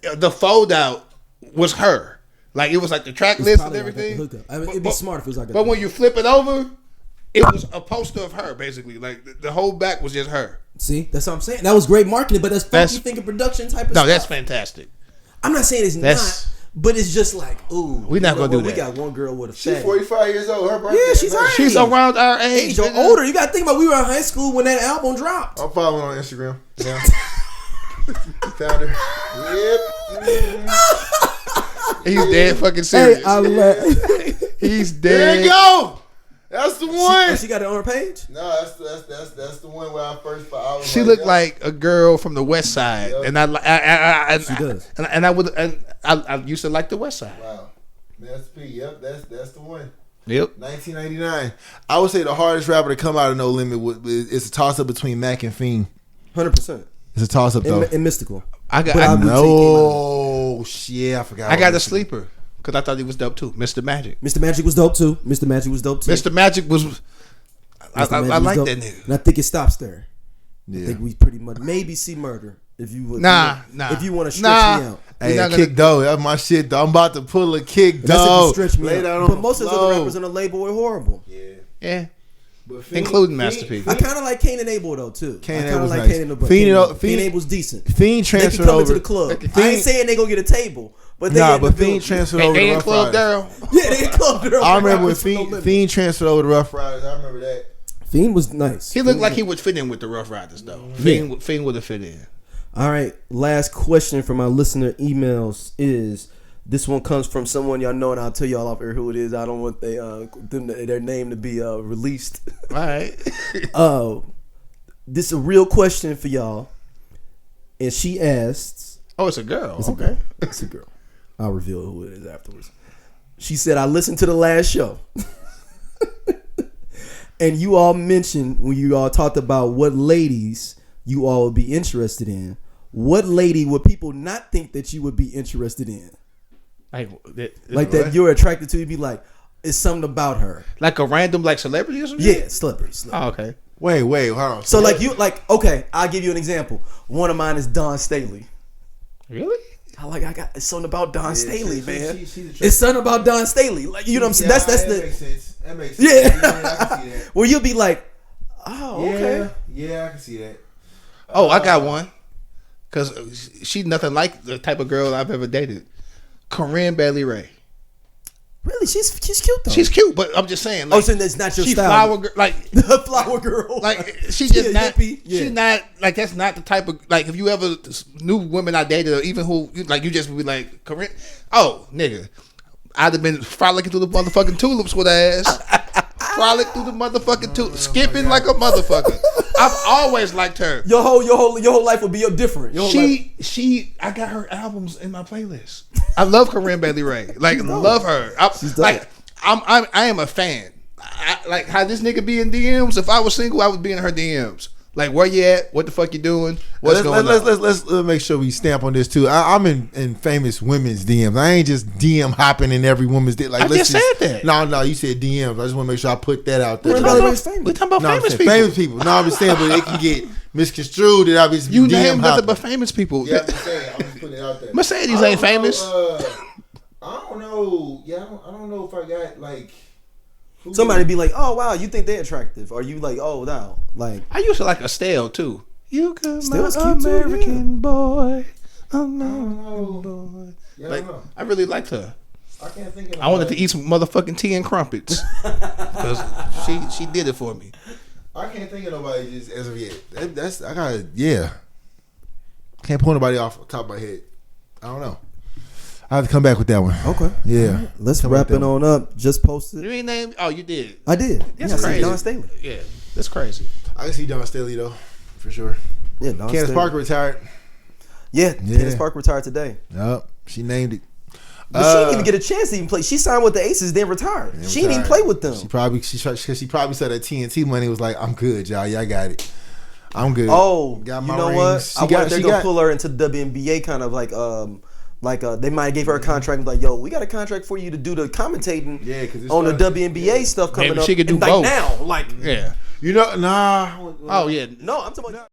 The fold out was her. Like it was like the track list and everything. I mean, it'd be smart if it was like. But when you flip it over, it was a poster of her basically. Like the whole back was just her. See, that's what I'm saying. That was great marketing, but that's funky thinking production type of stuff. No, that's fantastic. I'm not saying it's not, but it's just like, ooh, we're not gonna do that. We got one girl with a She's 45 years old. Her birthday. Yeah, she's right. She's around our age or older. You got to think about we were in high school when that album dropped. I'm following on Instagram. Yeah. Found her. Yep. He's dead fucking serious. Hey, He's dead. There you go. That's the one. She got it on her page? No, that's the one where I first found. She looked like a girl from the West Side, and she does. And I used to like the West Side. Wow, that's P. Yep, that's the one. Yep. 1999. I would say the hardest rapper to come out of No Limit is a toss up between Mac and Fiend. 100%. It's a toss up though. And Mystical. I forgot. I got a sleeper. Because I thought he was dope too. Mr. Magic. Mr. Magic was dope too. Mr. Magic was. I like that nigga. And I think it stops there. Yeah. I think we pretty much maybe see Murder if you would. Nah. If you want to stretch me out. Hey, Kick Dough. That's my shit. Though. I'm about to pull a Kick Dough. Stretch me out. But most of the other rappers on the label were horrible. Yeah. Including Master P. I kind of like Kane and Abel though too. Kane I kind of like nice. Kane and Abel. Kane and Abel's decent. Fiend transferred they can come over into the club. I ain't saying they gonna get a table, but they but Fiend transferred over to Rough Riders. Yeah, they Club Daryl. I remember when Fiend transferred over to Rough Riders. I remember that. Fiend was nice. He looked like he would fit in with the Rough Riders though. Fiend would have fit in. All right, last question from my listener emails is. This one comes from someone y'all know, and I'll tell y'all off air who it is. I don't want their name to be released. All right. This is a real question for y'all, and she asks. Oh, it's a girl. It's okay. It's a girl. I'll reveal who it is afterwards. She said, "I listened to the last show, and you all mentioned when you all talked about what ladies you all would be interested in. What lady would people not think that you would be interested in?" Like that you're attracted to, you'd be like, it's something about her. Like a random celebrity or something? Yeah, celebrity. Oh, okay. Wait, hold on. So okay, I'll give you an example. One of mine is Dawn Staley. Really? It's something about Dawn Staley, man. It's something about Dawn Staley. Like, you know what I'm saying? That's that makes sense. That makes sense. Yeah. I can see that. Well, you'll be like, oh, okay. Yeah, I can see that. Oh, I got one. Because she's nothing like the type of girl I've ever dated. Corinne Bailey Ray. Really? She's cute though. She's cute, but I'm just saying. So that's not your she's style. Flower girl, the flower girl. Like she's just not. Hippie. Yeah. She's not like that's not the type of if you ever knew women I dated or even who you just would be like Corinne. Oh nigga, I'd have been frolicking through the motherfucking tulips with her ass. Frolic through the motherfucking tulips, skipping like a motherfucker. I've always liked her. Your whole life would be different. I got her albums in my playlist. I love Corinne Bailey Ray. Love her. I am a fan. Like how this nigga be in DMs. If I was single, I would be in her DMs. Like, where you at? What the fuck you doing? What's going on? Let's make sure we stamp on this too. I'm in famous women's DMs. I ain't just DM hopping in every woman's DM. I just said that. No, you said DMs. I just want to make sure I put that out there. We're talking about famous people. Famous people. No, I'm just saying, but it can get misconstrued that I be you DM name nothing hopping. but famous people. Yeah, I'm just saying. I'm just putting it out there. Mercedes ain't famous. I don't know. Yeah, I don't know if I got somebody be like, oh wow, you think they're attractive? Or you like, oh no, like I used to like Estelle too. You come Estelle's my cute American boy, American boy. Yeah, I really liked her. I can't think of. I wanted to eat some motherfucking tea and crumpets because she did it for me. I can't think of nobody just as of yet. Can't pull nobody off the top of my head. I don't know. I have to come back with that one. Okay. Yeah. Right. Let's wrap it on up. Just posted. You ain't named. Oh, you did. I did. That's crazy. Dawn Staley. Yeah, that's crazy. I can see Dawn Staley though, for sure. Yeah, Dawn Candace Staley. Parker retired. Yeah, Candace Parker retired today. Yep, she named it. But she didn't even get a chance to even play. She signed with the Aces, then retired. She didn't even play with them. She probably saw that TNT money was like, I'm good, y'all. Y'all got it. I'm good. Oh, got you my know rings. what? I wonder they're gonna pull her into the WNBA kind of Like they might have gave her a contract, like, yo, we got a contract for you to do the commentating on the WNBA stuff coming up. She could do like both now, like You know, nah. Oh yeah. No, I'm talking about